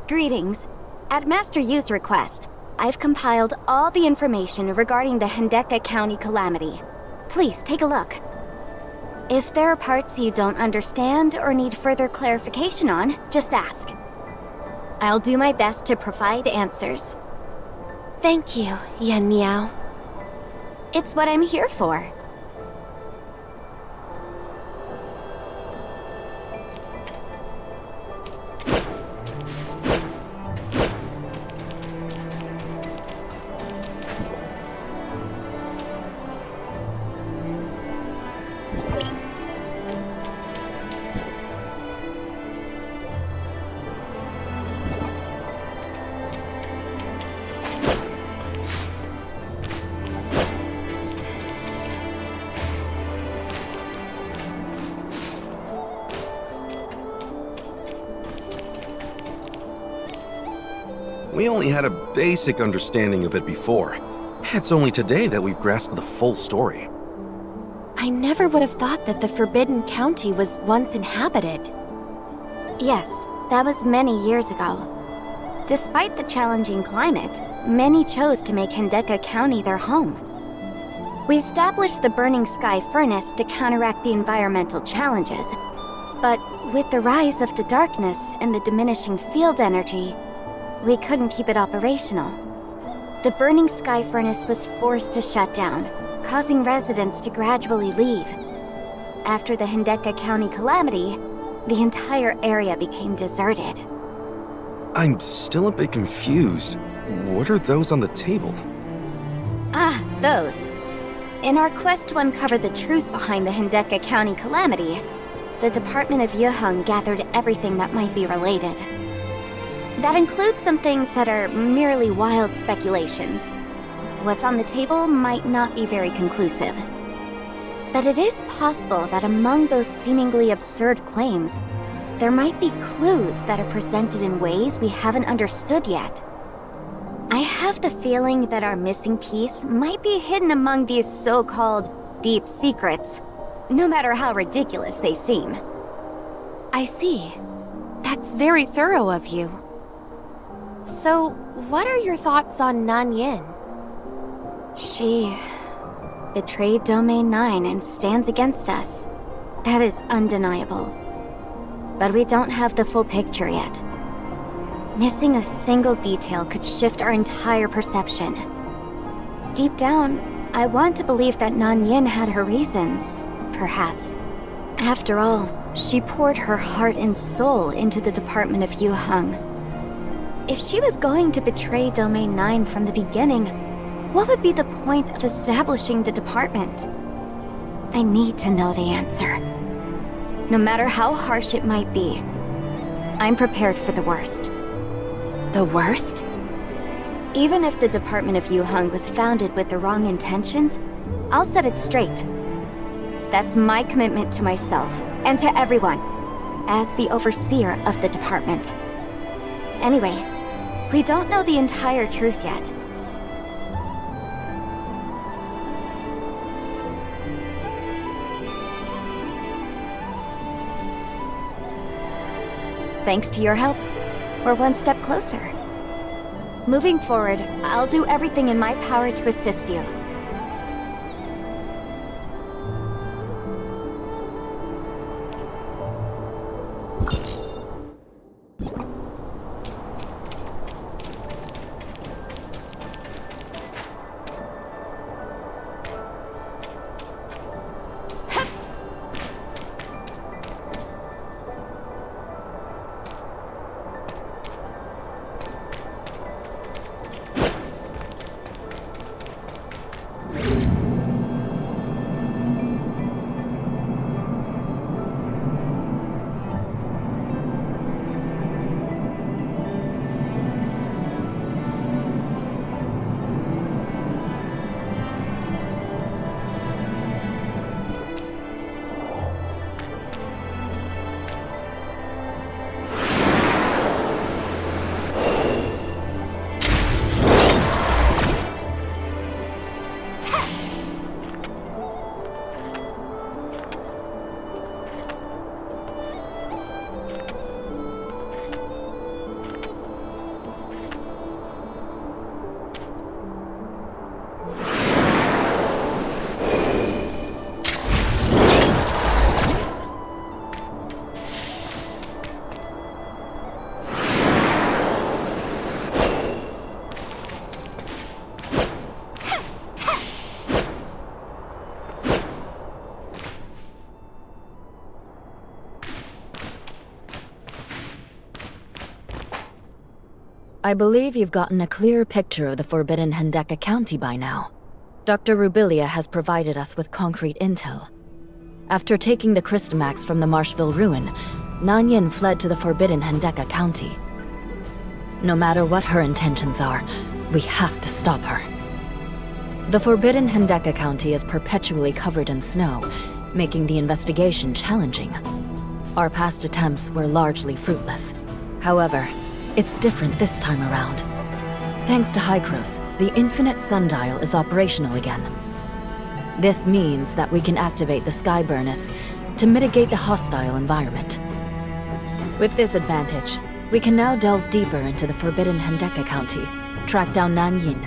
Greetings. At Master Yu's request, I've compiled all the information regarding the Hendeka County calamity. Please take a look. If there are parts you don't understand or need further clarification on, just ask. I'll do my best to provide answers. Thank you, Yan Miao. It's what I'm here for. We only had a basic understanding of it before. It's only today that we've grasped the full story. I never would have thought that the Forbidden County was once inhabited. Yes, that was many years ago. Despite the challenging climate, many chose to make Hindeka County their home. We established the Burning Sky Furnace to counteract the environmental challenges. But with the rise of the darkness and the diminishing field energy, we couldn't keep it operational. The Burning Sky Furnace was forced to shut down, causing residents to gradually leave. After the Hindeka County calamity, the entire area became deserted. I'm still a bit confused. What are those on the table? Ah, those. In our quest to uncover the truth behind the Hindeka County calamity, the Department of Yuheng gathered everything that might be related. That includes some things that are merely wild speculations. What's on the table might not be very conclusive. But it is possible that among those seemingly absurd claims, there might be clues that are presented in ways we haven't understood yet. I have the feeling that our missing piece might be hidden among these so-called deep secrets, no matter how ridiculous they seem. I see. That's very thorough of you. So, what are your thoughts on Nan Yin? She betrayed Domain 9 and stands against us. That is undeniable. But we don't have the full picture yet. Missing a single detail could shift our entire perception. Deep down, I want to believe that Nan Yin had her reasons, perhaps. After all, she poured her heart and soul into the Department of Yuheng. If she was going to betray Domain 9 from the beginning, what would be the point of establishing the department? I need to know the answer. No matter how harsh it might be, I'm prepared for the worst. The worst? Even if the Department of Yuheng was founded with the wrong intentions, I'll set it straight. That's my commitment to myself, and to everyone, as the overseer of the department. Anyway, we don't know the entire truth yet. Thanks to your help, we're one step closer. Moving forward, I'll do everything in my power to assist you. I believe you've gotten a clearer picture of the forbidden Hendeka County by now. Dr. Rubilia has provided us with concrete intel. After taking the Crystamax from the Marshville ruin, Nanyan fled to the forbidden Hendeka County. No matter what her intentions are, we have to stop her. The forbidden Hendeka County is perpetually covered in snow, making the investigation challenging. Our past attempts were largely fruitless. However, it's different this time around. Thanks to Hykros, the Infinite Sundial is operational again. This means that we can activate the Sky Burnus to mitigate the hostile environment. With this advantage, we can now delve deeper into the forbidden Hendeka County, track down Nanyin,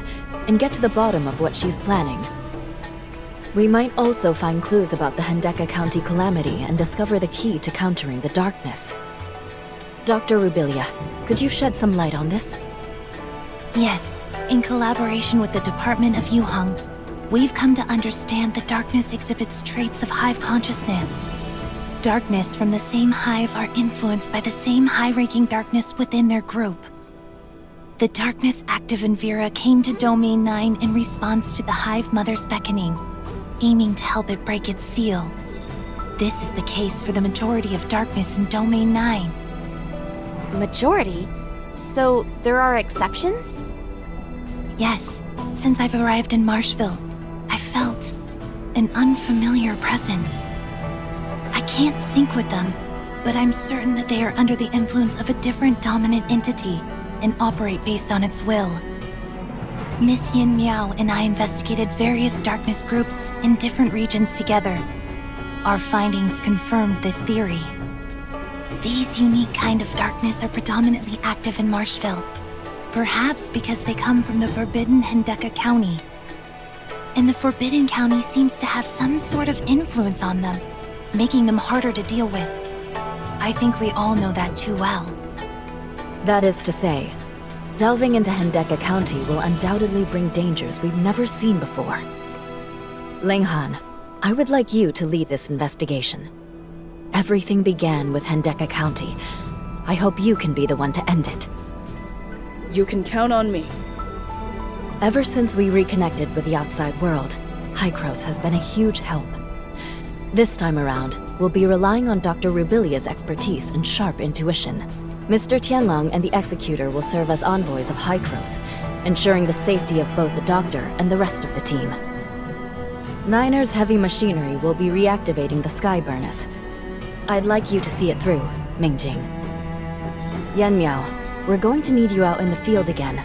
and get to the bottom of what she's planning. We might also find clues about the Hendeka County calamity and discover the key to countering the darkness. Dr. Rubilia, could you shed some light on this? Yes, in collaboration with the Department of Yuheng, we've come to understand the darkness exhibits traits of hive consciousness. Darkness from the same hive are influenced by the same high-ranking darkness within their group. The darkness active in Vera came to Domain 9 in response to the Hive Mother's beckoning, aiming to help it break its seal. This is the case for the majority of darkness in Domain 9. Majority? So there are exceptions? Yes, since I've arrived in Marshville, I felt an unfamiliar presence. I can't sync with them, but I'm certain that they are under the influence of a different dominant entity and operate based on its will. Miss Yin Miao and I investigated various darkness groups in different regions together. Our findings confirmed this theory. These unique kind of darkness are predominantly active in Marshville, perhaps because they come from the Forbidden Hendeka County. And the Forbidden County seems to have some sort of influence on them, making them harder to deal with. I think we all know that too well. That is to say, delving into Hendeka County will undoubtedly bring dangers we've never seen before. Ling Han, I would like you to lead this investigation. Everything began with Hendeka County. I hope you can be the one to end it. You can count on me. Ever since we reconnected with the outside world, Hykros has been a huge help. This time around, we'll be relying on Dr. Rubilia's expertise and sharp intuition. Mr. Tianlong and the Executor will serve as envoys of Hykros, ensuring the safety of both the Doctor and the rest of the team. Niner's heavy machinery will be reactivating the Sky Burnus. I'd like you to see it through, Mingjing. Yan Miao, we're going to need you out in the field again.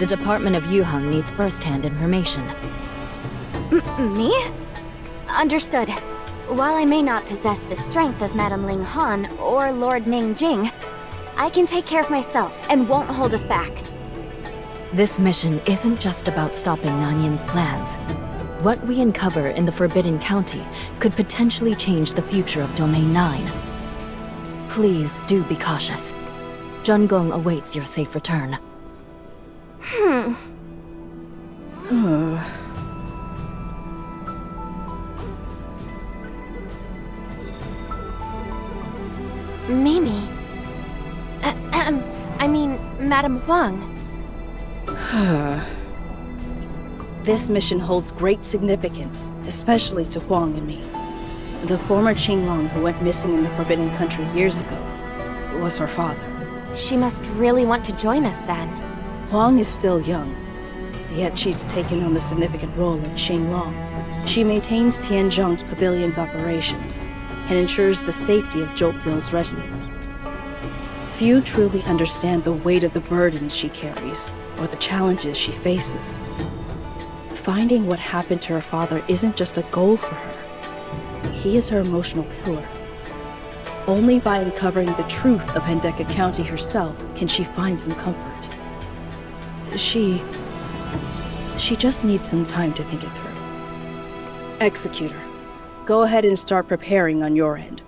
The Department of Yuheng needs first-hand information. Me? Understood. While I may not possess the strength of Madame Ling Han or Lord Ning Jing, I can take care of myself and won't hold us back. This mission isn't just about stopping Nanyan's plans. What we uncover in the Forbidden County could potentially change the future of Domain 9. Please do be cautious. Zhengong awaits your safe return. Mimi. I mean, Madame Huang. This mission holds great significance, especially to Huang and me. The former Qinglong who went missing in the Forbidden Country years ago was her father. She must really want to join us then. Huang is still young, yet she's taken on the significant role of Qinglong. She maintains Tianzhong's pavilion's operations and ensures the safety of Joltville's residents. Few truly understand the weight of the burdens she carries or the challenges she faces. Finding what happened to her father isn't just a goal for her. He is her emotional pillar. Only by uncovering the truth of Hendeka County herself can she find some comfort. She just needs some time to think it through. Executor, go ahead and start preparing on your end.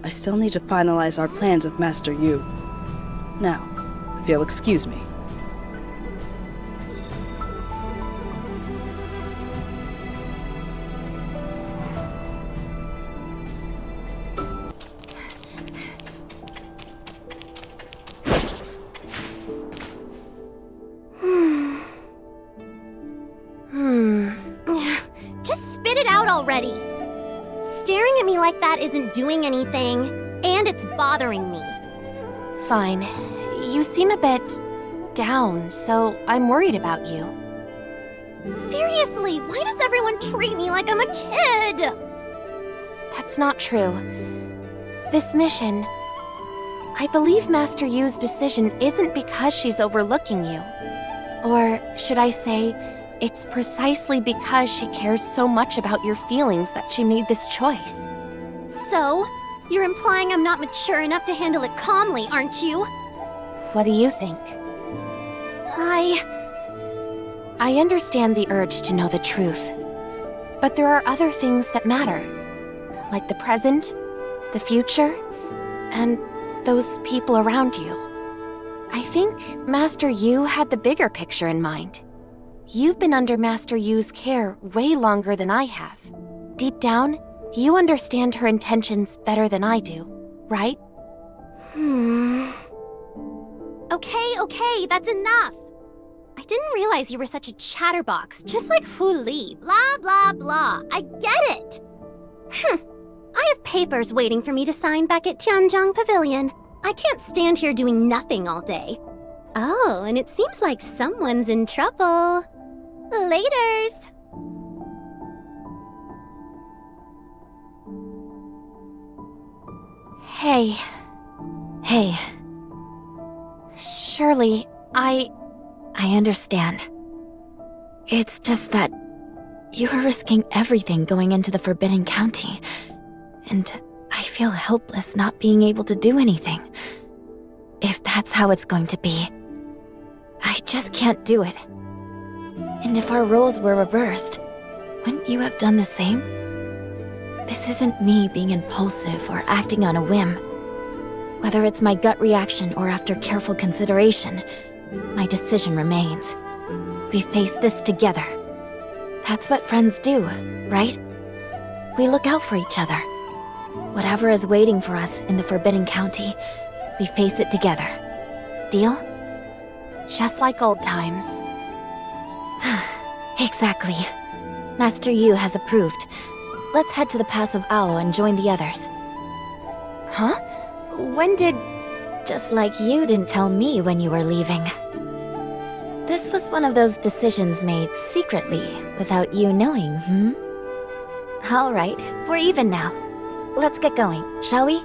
I still need to finalize our plans with Master Yu. Now, if you'll excuse me. that isn't doing anything, and it's bothering me. Fine. You seem a bit down, so I'm worried about you. Seriously, why does everyone treat me like I'm a kid? That's not true. This mission... I believe Master Yu's decision isn't because she's overlooking you. Or should I say, it's precisely because she cares so much about your feelings that she made this choice. So, you're implying I'm not mature enough to handle it calmly, aren't you? What do you think? I understand the urge to know the truth. But there are other things that matter. Like the present, the future, and those people around you. I think Master Yu had the bigger picture in mind. You've been under Master Yu's care way longer than I have. Deep down, you understand her intentions better than I do, right? Okay, that's enough. I didn't realize you were such a chatterbox, just like Fu Li. Blah, blah, blah. I get it. I have papers waiting for me to sign back at Tianzhong Pavilion. I can't stand here doing nothing all day. Oh, and it seems like someone's in trouble. Laters. Hey. Hey. Surely, I understand. It's just that you are risking everything going into the Forbidden County, and I feel helpless not being able to do anything. If that's how it's going to be, I just can't do it. And if our roles were reversed, wouldn't you have done the same? This isn't me being impulsive or acting on a whim. Whether it's my gut reaction or after careful consideration, my decision remains. We face this together. That's what friends do, right? We look out for each other. Whatever is waiting for us in the Forbidden County, we face it together. Deal? Just like old times. Exactly. Master Yu has approved. Let's head to the Pass of Ao and join the others. Huh? When did... Just like you didn't tell me when you were leaving. This was one of those decisions made secretly, without you knowing, Alright, we're even now. Let's get going, shall we?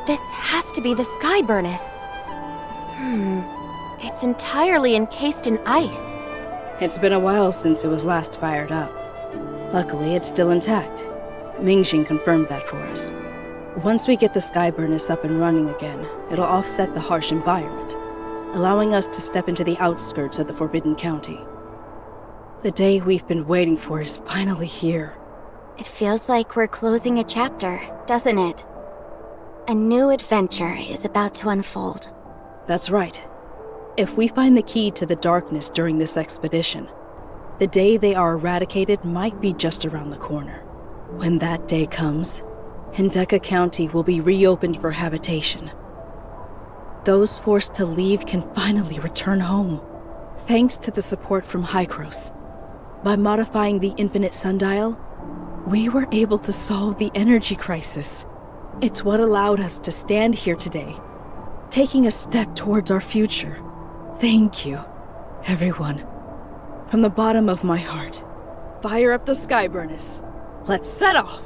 This has to be the Sky Burnis. It's entirely encased in ice. It's been a while since it was last fired up. Luckily, it's still intact. Mingxing confirmed that for us. Once we get the Sky Burnis up and running again, it'll offset the harsh environment, allowing us to step into the outskirts of the Forbidden County. The day we've been waiting for is finally here. It feels like we're closing a chapter, doesn't it? A new adventure is about to unfold. That's right. If we find the key to the darkness during this expedition, the day they are eradicated might be just around the corner. When that day comes, Hindeka County will be reopened for habitation. Those forced to leave can finally return home, thanks to the support from Hykros. By modifying the Infinite Sundial, we were able to solve the energy crisis. It's what allowed us to stand here today, taking a step towards our future. Thank you, everyone. From the bottom of my heart, fire up the Sky Burnis. Let's set off!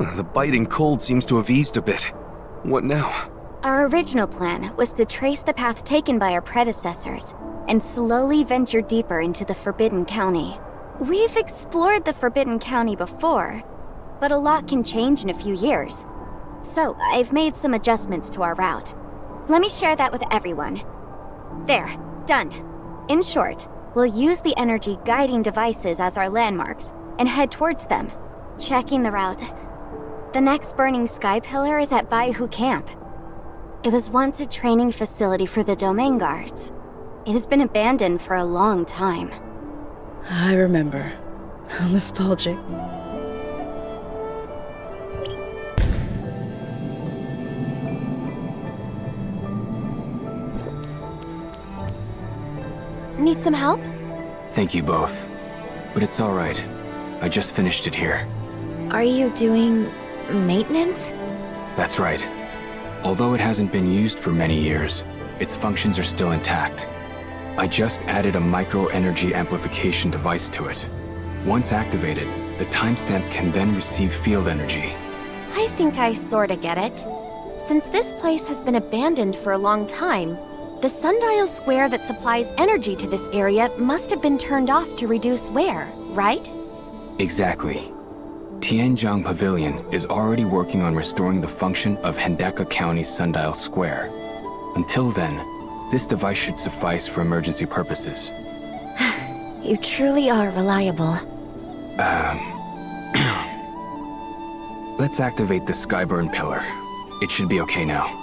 The biting cold seems to have eased a bit. What now? Our original plan was to trace the path taken by our predecessors and slowly venture deeper into the Forbidden County. We've explored the Forbidden County before, but a lot can change in a few years. So, I've made some adjustments to our route. Let me share that with everyone. There, done. In short, we'll use the energy guiding devices as our landmarks and head towards them, checking the route. The next burning sky pillar is at Baihu Camp. It was once a training facility for the domain guards. It has been abandoned for a long time. I remember. How nostalgic. Need some help? Thank you both. But it's all right. I just finished it here. Are you doing maintenance? That's right. Although it hasn't been used for many years, its functions are still intact. I just added a micro-energy amplification device to it. Once activated, the timestamp can then receive field energy. I think I sorta get it. Since this place has been abandoned for a long time, the sundial square that supplies energy to this area must have been turned off to reduce wear, right? Exactly. Tianjiang Pavilion is already working on restoring the function of Hendeka County's sundial square. Until then, this device should suffice for emergency purposes. You truly are reliable. Let's activate the Skyburn pillar. It should be okay now.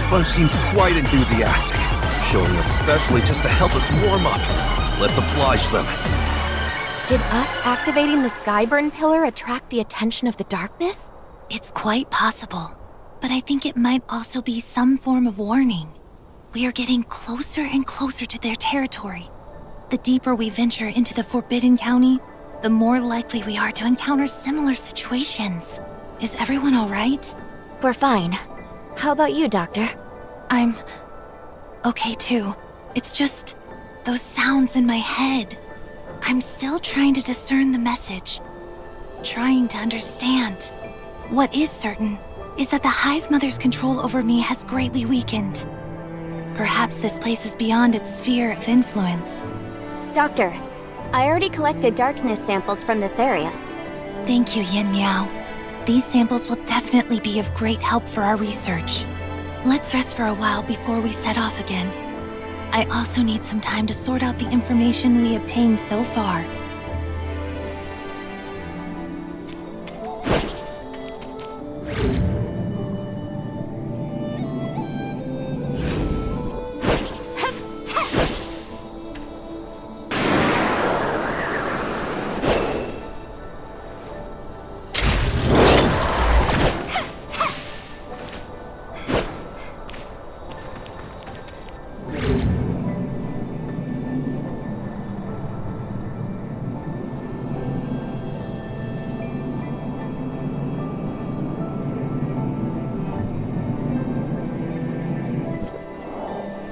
Bunch seems quite enthusiastic, showing up specially just to help us warm up. Let's oblige them. Did us activating the Skyburn pillar attract the attention of the darkness? It's quite possible, but I think it might also be some form of warning. We are getting closer and closer to their territory. The deeper we venture into the Forbidden County, the more likely we are to encounter similar situations. Is everyone all right? We're fine. How about you, Doctor? I'm okay too. It's just those sounds in my head. I'm still trying to discern the message, trying to understand. What is certain is that the Hive Mother's control over me has greatly weakened. Perhaps this place is beyond its sphere of influence. Doctor, I already collected darkness samples from this area. Thank you, Yin Miao. These samples will definitely be of great help for our research. Let's rest for a while before we set off again. I also need some time to sort out the information we obtained so far.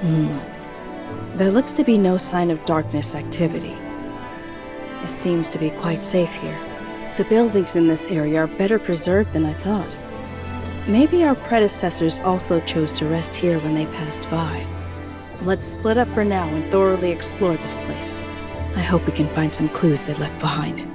There looks to be no sign of darkness activity. It seems to be quite safe here. The buildings in this area are better preserved than I thought. Maybe our predecessors also chose to rest here when they passed by. Let's split up for now and thoroughly explore this place. I hope we can find some clues they left behind.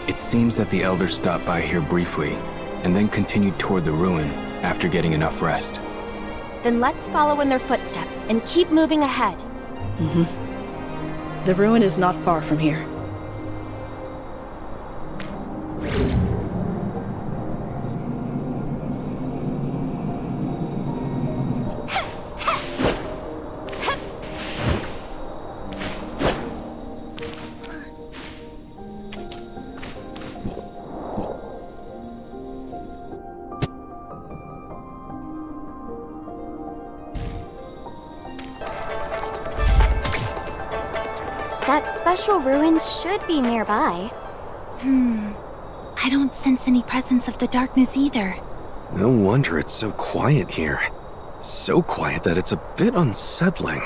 It seems that the elders stopped by here briefly, and then continued toward the ruin after getting enough rest. Then let's follow in their footsteps and keep moving ahead. The ruin is not far from here. That special ruin should be nearby. I don't sense any presence of the darkness either. No wonder it's so quiet here. So quiet that it's a bit unsettling.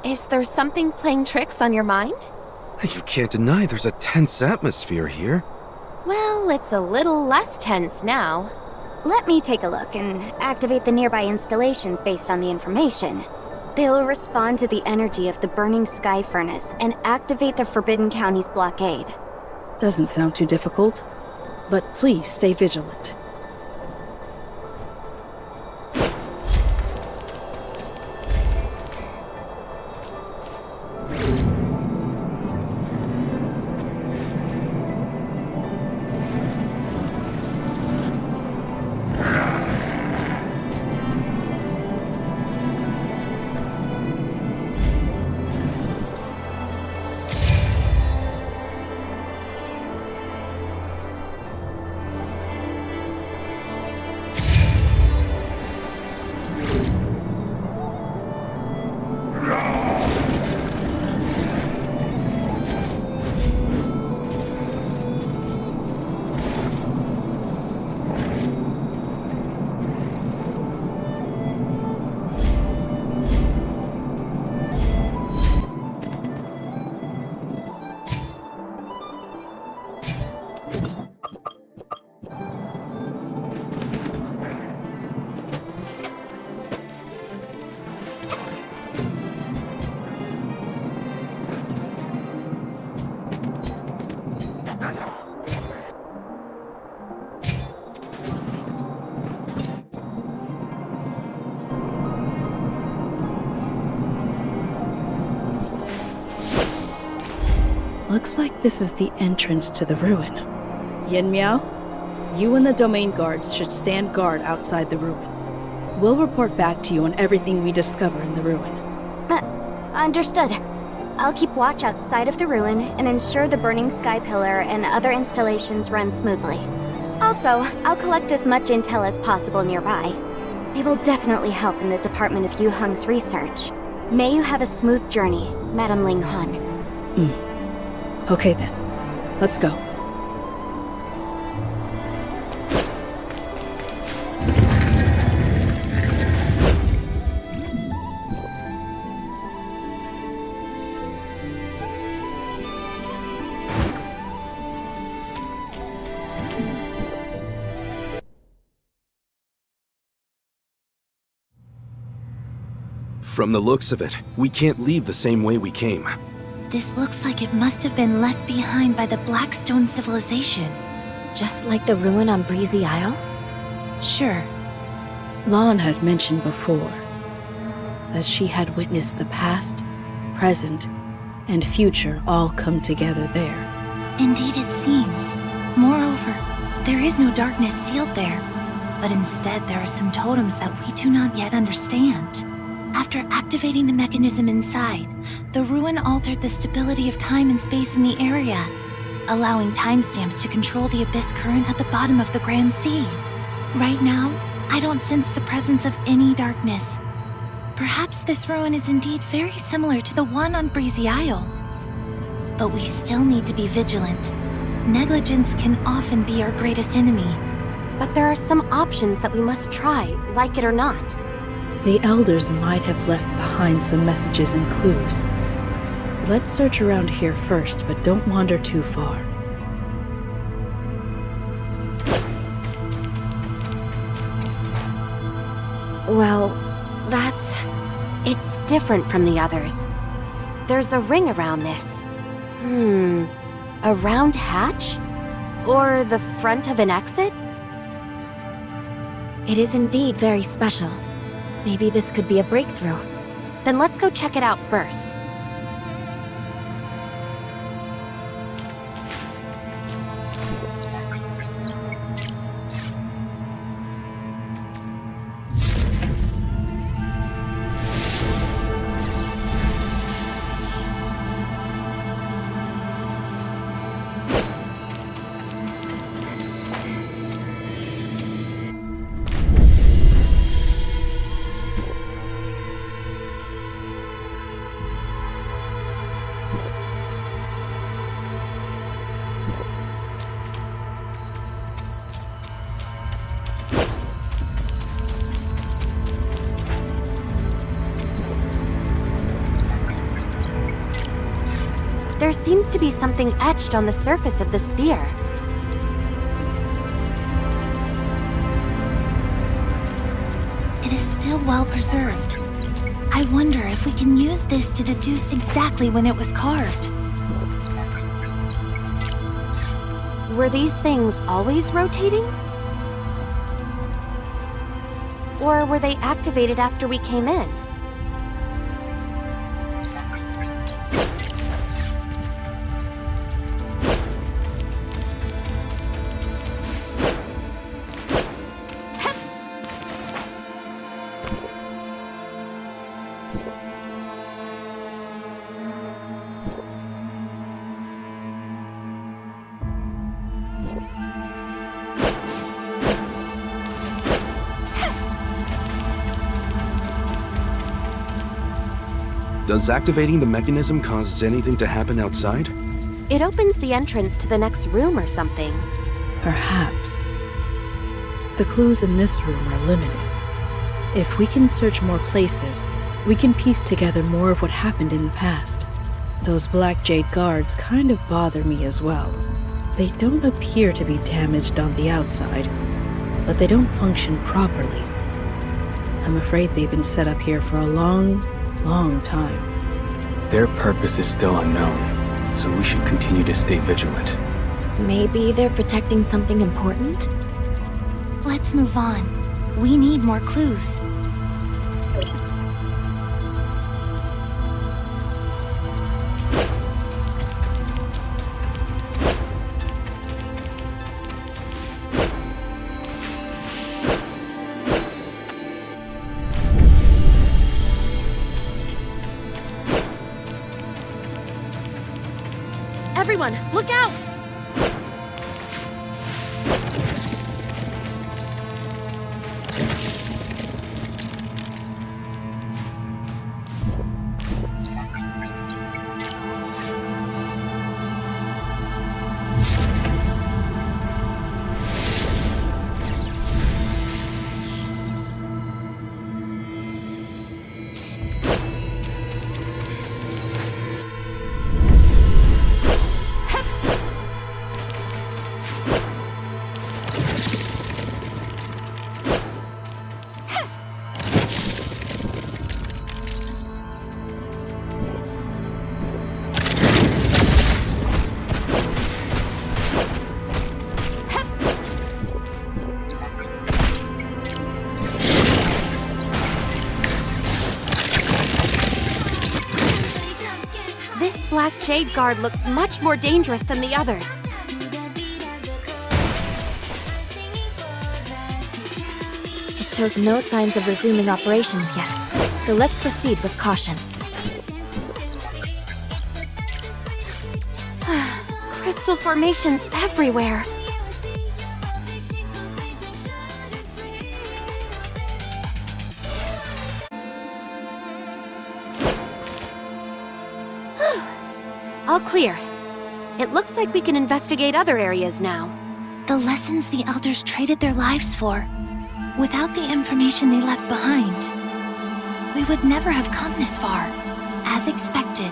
Is there something playing tricks on your mind? You can't deny there's a tense atmosphere here. Well, it's a little less tense now. Let me take a look and activate the nearby installations based on the information. They will respond to the energy of the burning sky furnace and activate the Forbidden County's blockade. Doesn't sound too difficult, but please stay vigilant. Looks like this is the entrance to the ruin. Yin Miao, you and the domain guards should stand guard outside the ruin. We'll report back to you on everything we discover in the ruin. Understood. I'll keep watch outside of the ruin and ensure the burning sky pillar and other installations run smoothly. Also, I'll collect as much intel as possible nearby. They will definitely help in the Department of Yu Hung's research. May you have a smooth journey, Madam Ling Han. Okay then, let's go. From the looks of it, we can't leave the same way we came. This looks like it must have been left behind by the Blackstone civilization. Just like the ruin on Breezy Isle? Sure. Lon had mentioned before that she had witnessed the past, present, and future all come together there. Indeed it seems. Moreover, there is no darkness sealed there, but instead there are some totems that we do not yet understand. After activating the mechanism inside, the ruin altered the stability of time and space in the area, allowing timestamps to control the abyss current at the bottom of the Grand Sea. Right now, I don't sense the presence of any darkness. Perhaps this ruin is indeed very similar to the one on Breezy Isle. But we still need to be vigilant. Negligence can often be our greatest enemy. But there are some options that we must try, like it or not. The Elders might have left behind some messages and clues. Let's search around here first, but don't wander too far. Well, it's different from the others. There's a ring around this. A round hatch? Or the front of an exit? It is indeed very special. Maybe this could be a breakthrough. Then let's go check it out first. There seems to be something etched on the surface of the sphere. It is still well preserved. I wonder if we can use this to deduce exactly when it was carved. Were these things always rotating? Or were they activated after we came in? Does activating the mechanism cause anything to happen outside? It opens the entrance to the next room or something. Perhaps. The clues in this room are limited. If we can search more places, we can piece together more of what happened in the past. Those Black Jade guards kind of bother me as well. They don't appear to be damaged on the outside, but they don't function properly. I'm afraid they've been set up here for a long time. Their purpose is still unknown, so we should continue to stay vigilant. Maybe they're protecting something important? Let's move on. We need more clues. Everyone, look out! Black Jade Guard looks much more dangerous than the others. It shows no signs of resuming operations yet, so let's proceed with caution. Crystal formations everywhere. All clear. It looks like we can investigate other areas now. The lessons the Elders traded their lives for. Without the information they left behind, we would never have come this far. As expected,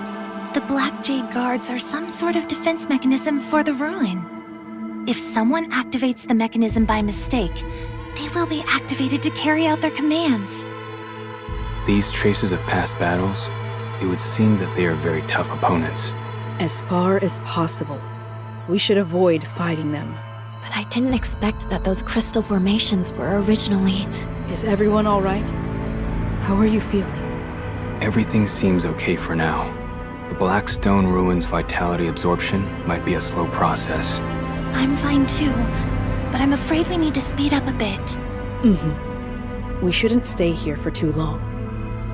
the Black Jade Guards are some sort of defense mechanism for the ruin. If someone activates the mechanism by mistake, they will be activated to carry out their commands. These traces of past battles, it would seem that they are very tough opponents. As far as possible. We should avoid fighting them. But I didn't expect that those crystal formations were originally... Is everyone all right? How are you feeling? Everything seems okay for now. The Black Stone Ruins vitality absorption might be a slow process. I'm fine too, but I'm afraid we need to speed up a bit. We shouldn't stay here for too long.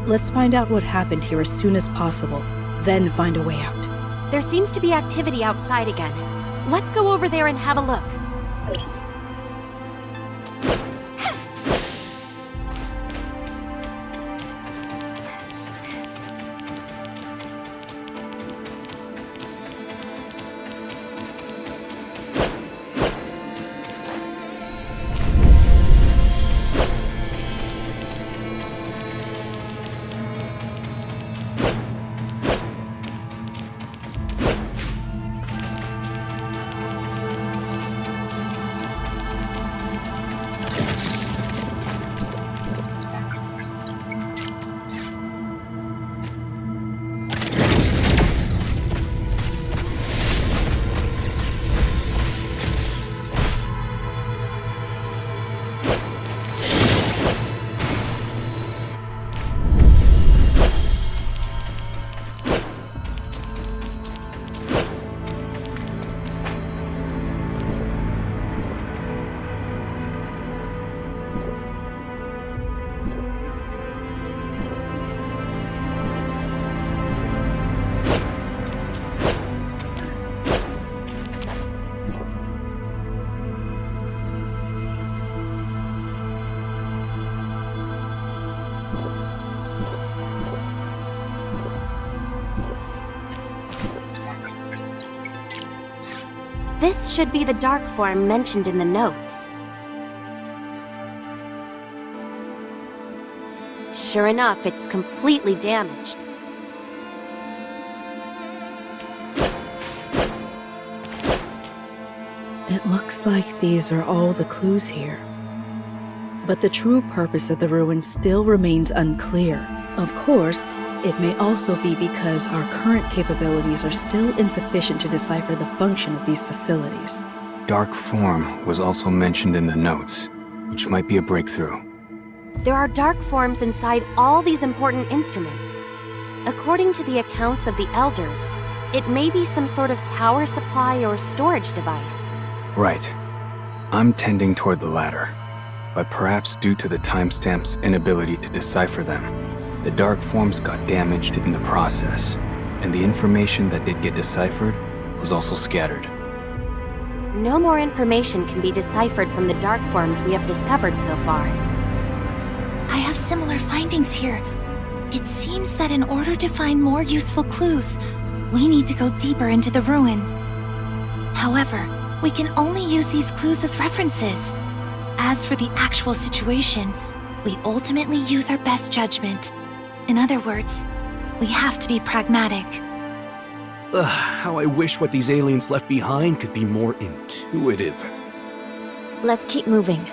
Let's find out what happened here as soon as possible, then find a way out. There seems to be activity outside again. Let's go over there and have a look. This should be the dark form mentioned in the notes. Sure enough, it's completely damaged. It looks like these are all the clues here. But the true purpose of the ruin still remains unclear. Of course, it may also be because our current capabilities are still insufficient to decipher the function of these facilities. Dark form was also mentioned in the notes, which might be a breakthrough. There are dark forms inside all these important instruments. According to the accounts of the Elders, it may be some sort of power supply or storage device. Right. I'm tending toward the latter. But perhaps due to the timestamp's inability to decipher them, the dark forms got damaged in the process, and the information that did get deciphered was also scattered. No more information can be deciphered from the dark forms we have discovered so far. I have similar findings here. It seems that in order to find more useful clues, we need to go deeper into the ruin. However, we can only use these clues as references. As for the actual situation, we ultimately use our best judgment. In other words, we have to be pragmatic. Ugh, how I wish what these aliens left behind could be more intuitive. Let's keep moving.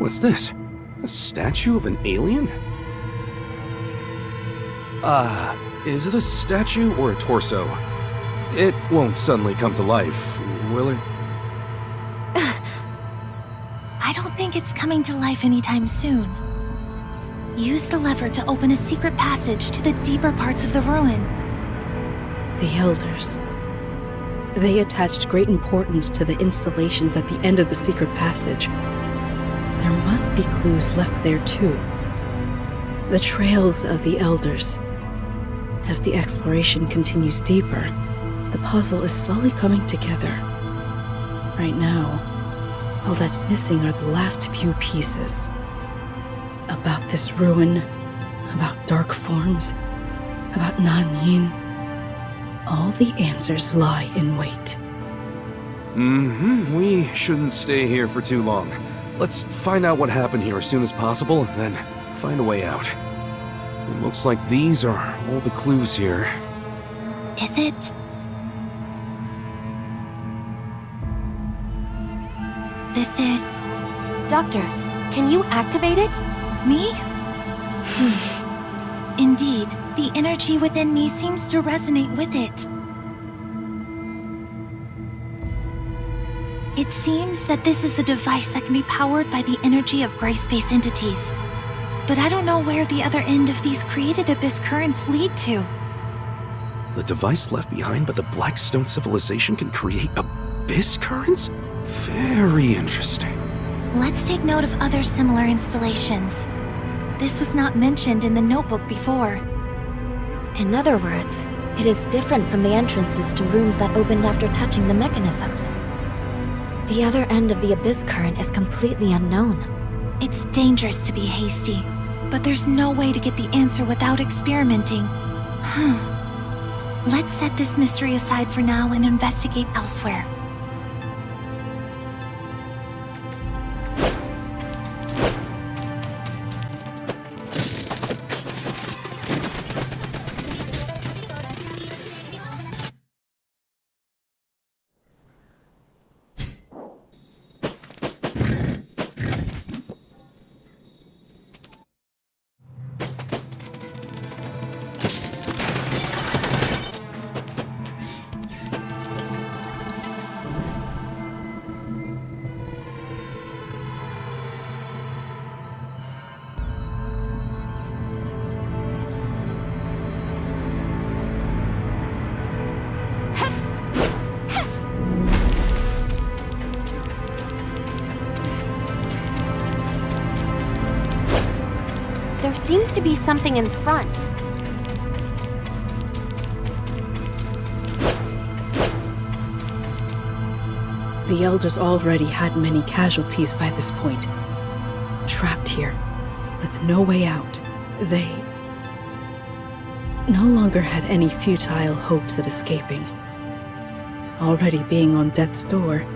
What's this? A statue of an alien? Is it a statue or a torso? It won't suddenly come to life, will it? I don't think it's coming to life anytime soon. Use the lever to open a secret passage to the deeper parts of the ruin. The Elders. They attached great importance to the installations at the end of the secret passage. There must be clues left there too. The trails of the Elders. As the exploration continues deeper, the puzzle is slowly coming together. Right now, all that's missing are the last few pieces. About this ruin, about dark forms, about Nanyin. All the answers lie in wait. We shouldn't stay here for too long. Let's find out what happened here as soon as possible, then find a way out. It looks like these are all the clues here. Is it? This is... Doctor, can you activate it? Me? Indeed, the energy within me seems to resonate with it. It seems that this is a device that can be powered by the energy of gray space entities. But I don't know where the other end of these created abyss currents lead to. The device left behind by the Blackstone civilization can create abyss currents? Very interesting. Let's take note of other similar installations. This was not mentioned in the notebook before. In other words, it is different from the entrances to rooms that opened after touching the mechanisms. The other end of the abyss current is completely unknown. It's dangerous to be hasty, but there's no way to get the answer without experimenting. Let's set this mystery aside for now and investigate elsewhere. There seems to be something in front. The Elders already had many casualties by this point. Trapped here, with no way out, they no longer had any futile hopes of escaping. Already being on death's door,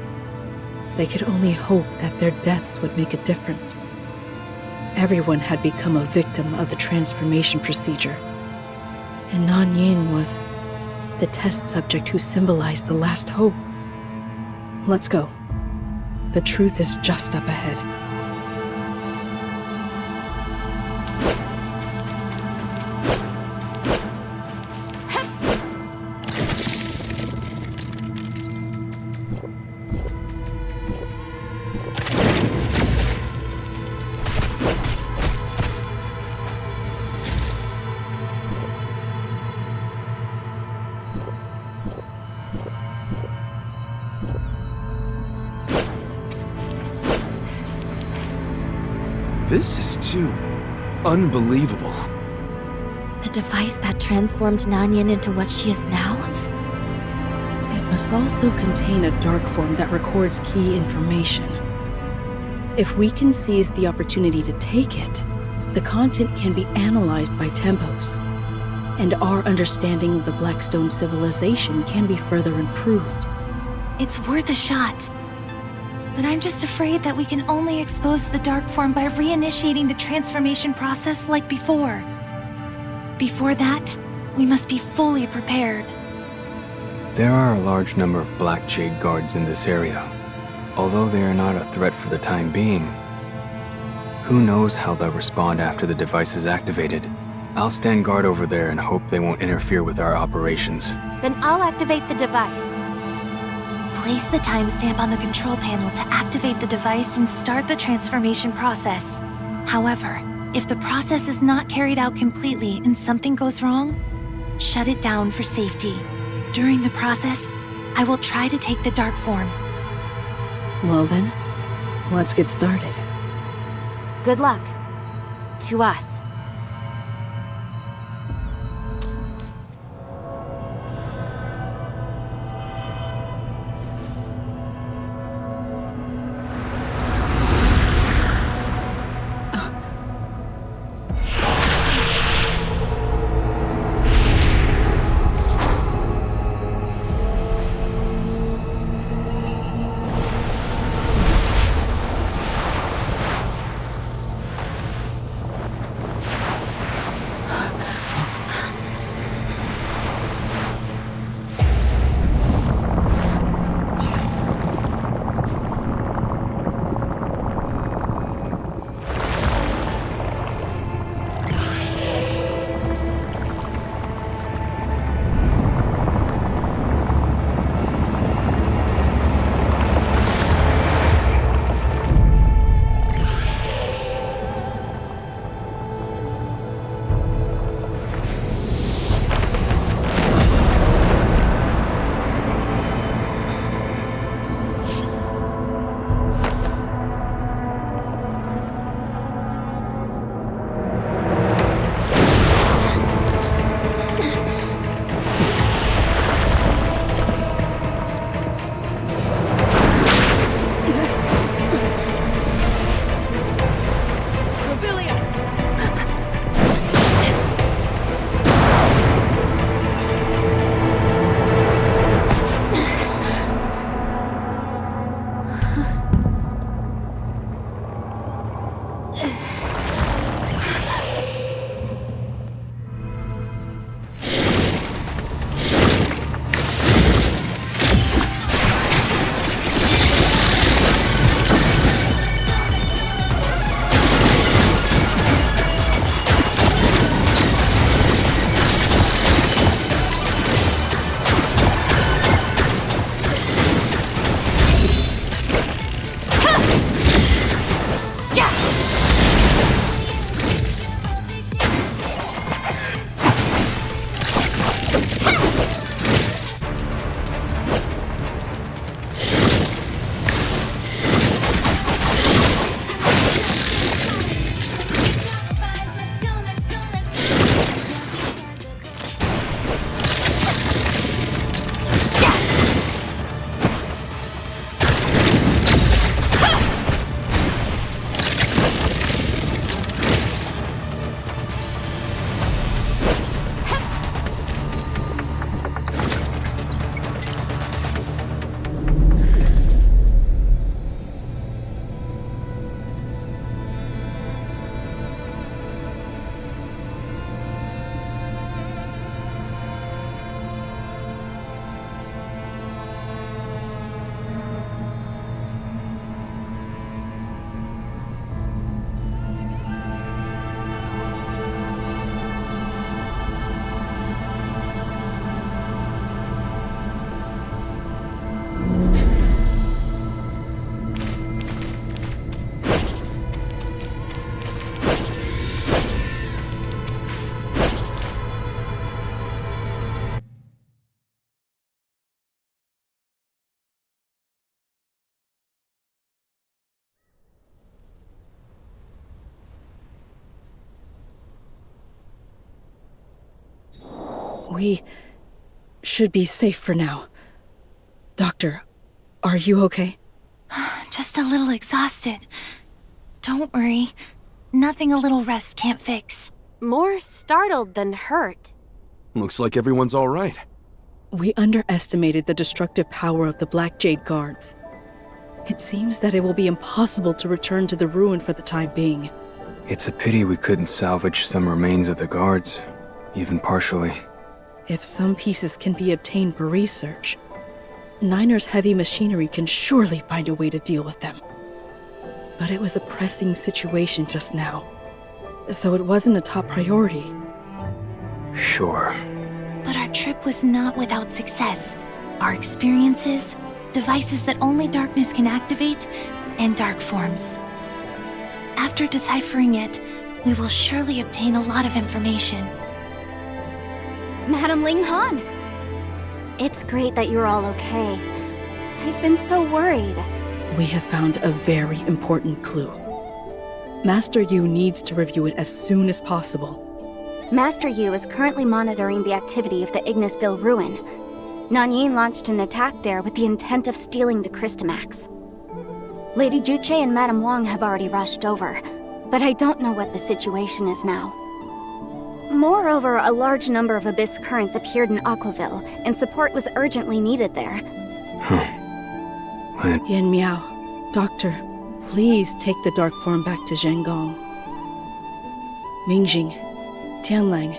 they could only hope that their deaths would make a difference. Everyone had become a victim of the transformation procedure, and Nanyin was the test subject who symbolized the last hope. Let's go. The truth is just up ahead. This is too unbelievable. The device that transformed Nanyin into what she is now? It must also contain a dark form that records key information. If we can seize the opportunity to take it, the content can be analyzed by tempos, and our understanding of the Blackstone civilization can be further improved. It's worth a shot. But I'm just afraid that we can only expose the dark form by reinitiating the transformation process like before. Before that, we must be fully prepared. There are a large number of Black Jade guards in this area. Although they are not a threat for the time being, Who knows how they'll respond after the device is activated? I'll stand guard over there and hope they won't interfere with our operations. Then I'll activate the device. Place the timestamp on the control panel to activate the device and start the transformation process. However, if the process is not carried out completely and something goes wrong, shut it down for safety. During the process, I will try to take the dark form. Well then, let's get started. Good luck. To us. We should be safe for now. Doctor, are you okay? Just a little exhausted. Don't worry. Nothing a little rest can't fix. More startled than hurt. Looks like everyone's all right. We underestimated the destructive power of the Black Jade Guards. It seems that it will be impossible to return to the ruin for the time being. It's a pity we couldn't salvage some remains of the guards, even partially. If some pieces can be obtained for research, Niner's heavy machinery can surely find a way to deal with them. But it was a pressing situation just now, so it wasn't a top priority. Sure. But our trip was not without success. Our experiences, devices that only darkness can activate, and dark forms. After deciphering it, we will surely obtain a lot of information. Madam Ling Han! It's great that you're all okay. I've been so worried. We have found a very important clue. Master Yu needs to review it as soon as possible. Master Yu is currently monitoring the activity of the Ignisville ruin. Nanyin launched an attack there with the intent of stealing the Christomax. Lady Juche and Madame Wang have already rushed over, but I don't know what the situation is now. Moreover, a large number of abyss currents appeared in Aquaville, and support was urgently needed there. Yan Miao, Doctor, please take the dark form back to Zhengong. Mingjing, Tianlang,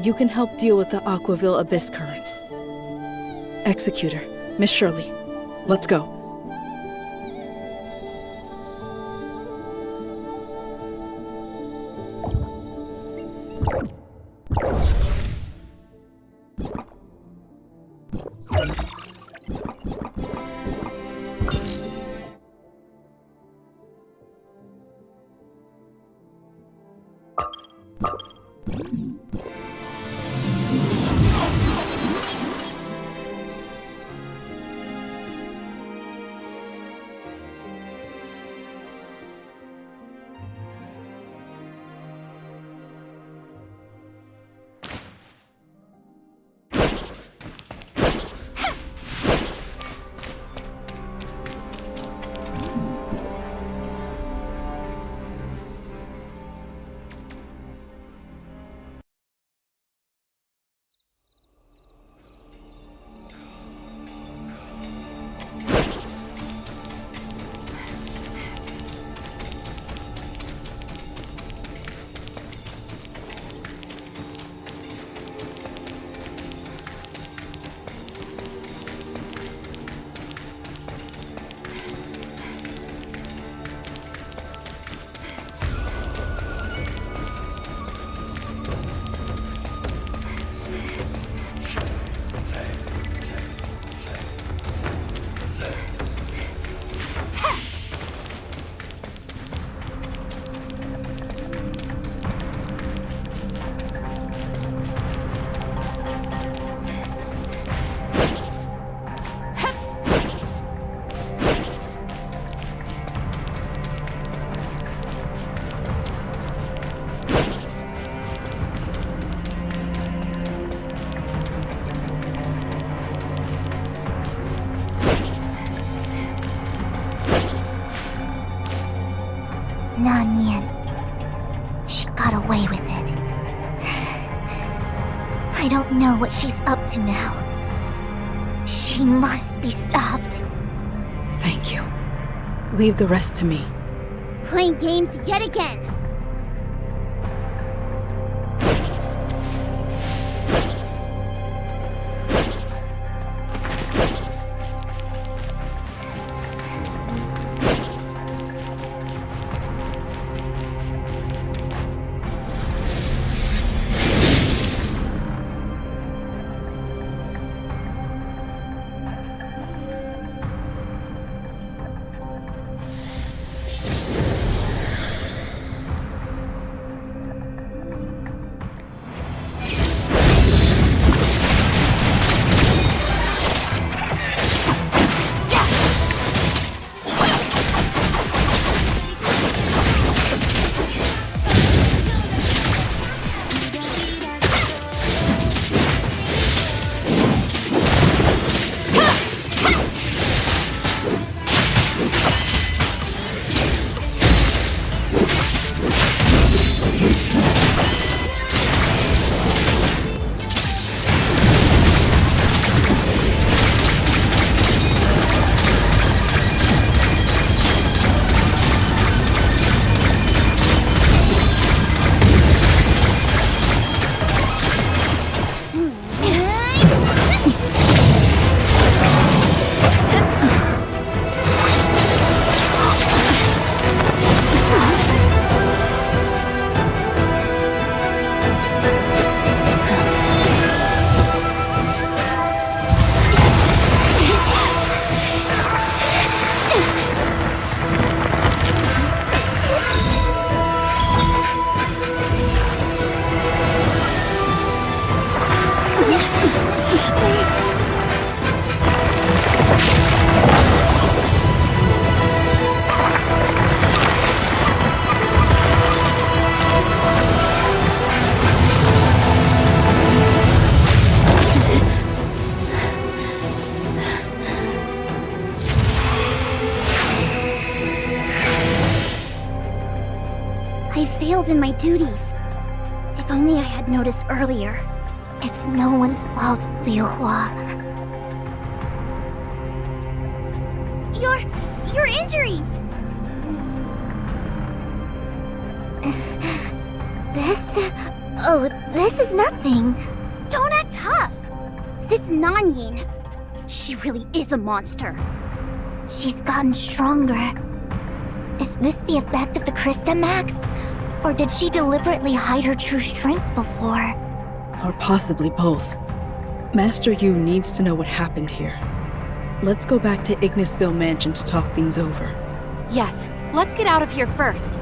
you can help deal with the Aquaville abyss currents. Executor, Miss Shirley, let's go. Nanyin. She got away with it. I don't know what she's up to now. She must be stopped. Thank you. Leave the rest to me. Playing games yet again! embroiled in my duties. If only I had noticed earlier. It's no one's fault, Liu Hua. Your injuries! This is nothing. Don't act tough. This Nanyin, she really is a monster. She's gotten stronger. Is this the effect of the Krista Max? Or did she deliberately hide her true strength before? Or possibly both. Master Yu needs to know what happened here. Let's go back to Ignisville Mansion to talk things over. Yes, let's get out of here first.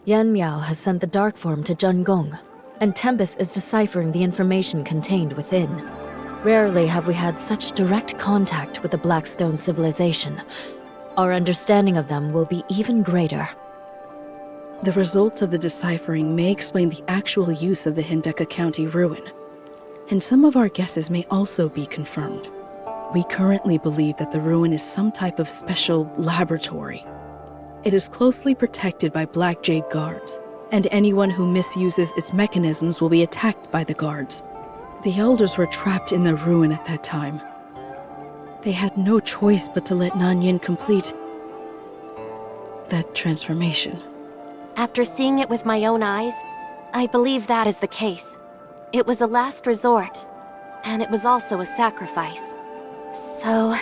Yan Miao has sent the dark form to Zhengong, and Tempest is deciphering the information contained within. Rarely have we had such direct contact with the Blackstone civilization. Our understanding of them will be even greater. The results of the deciphering may explain the actual use of the Hindeka County ruin, and some of our guesses may also be confirmed. We currently believe that the ruin is some type of special laboratory. It is closely protected by Black Jade guards, and anyone who misuses its mechanisms will be attacked by the guards. The elders were trapped in the ruin at that time. They had no choice but to let Nanyin complete that transformation. After seeing it with my own eyes, I believe that is the case. It was a last resort, and it was also a sacrifice. So,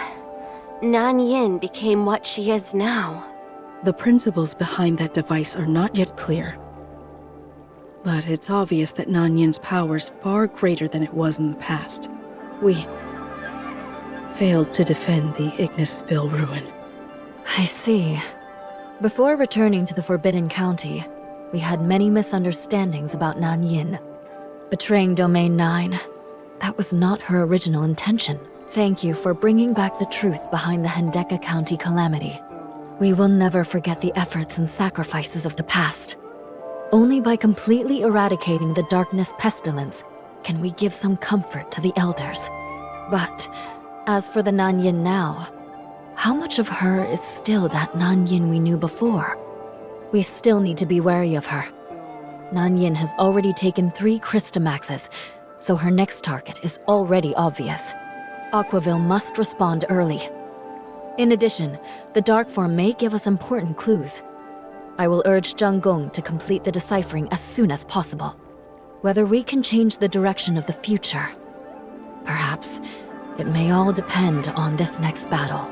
Nanyin became what she is now. The principles behind that device are not yet clear. But it's obvious that Nanyin's power is far greater than it was in the past. We failed to defend the Ignisville ruin. I see. Before returning to the Forbidden County, we had many misunderstandings about Nanyin. Betraying Domain 9, that was not her original intention. Thank you for bringing back the truth behind the Hindeka County calamity. We will never forget the efforts and sacrifices of the past. Only by completely eradicating the darkness pestilence can we give some comfort to the elders. But as for the Nanyin now, how much of her is still that Nanyin we knew before? We still need to be wary of her. Nanyin has already taken 3 Christamaxes, so her next target is already obvious. Aquaville must respond early. In addition, the dark form may give us important clues. I will urge Zhengong to complete the deciphering as soon as possible. Whether we can change the direction of the future, perhaps it may all depend on this next battle.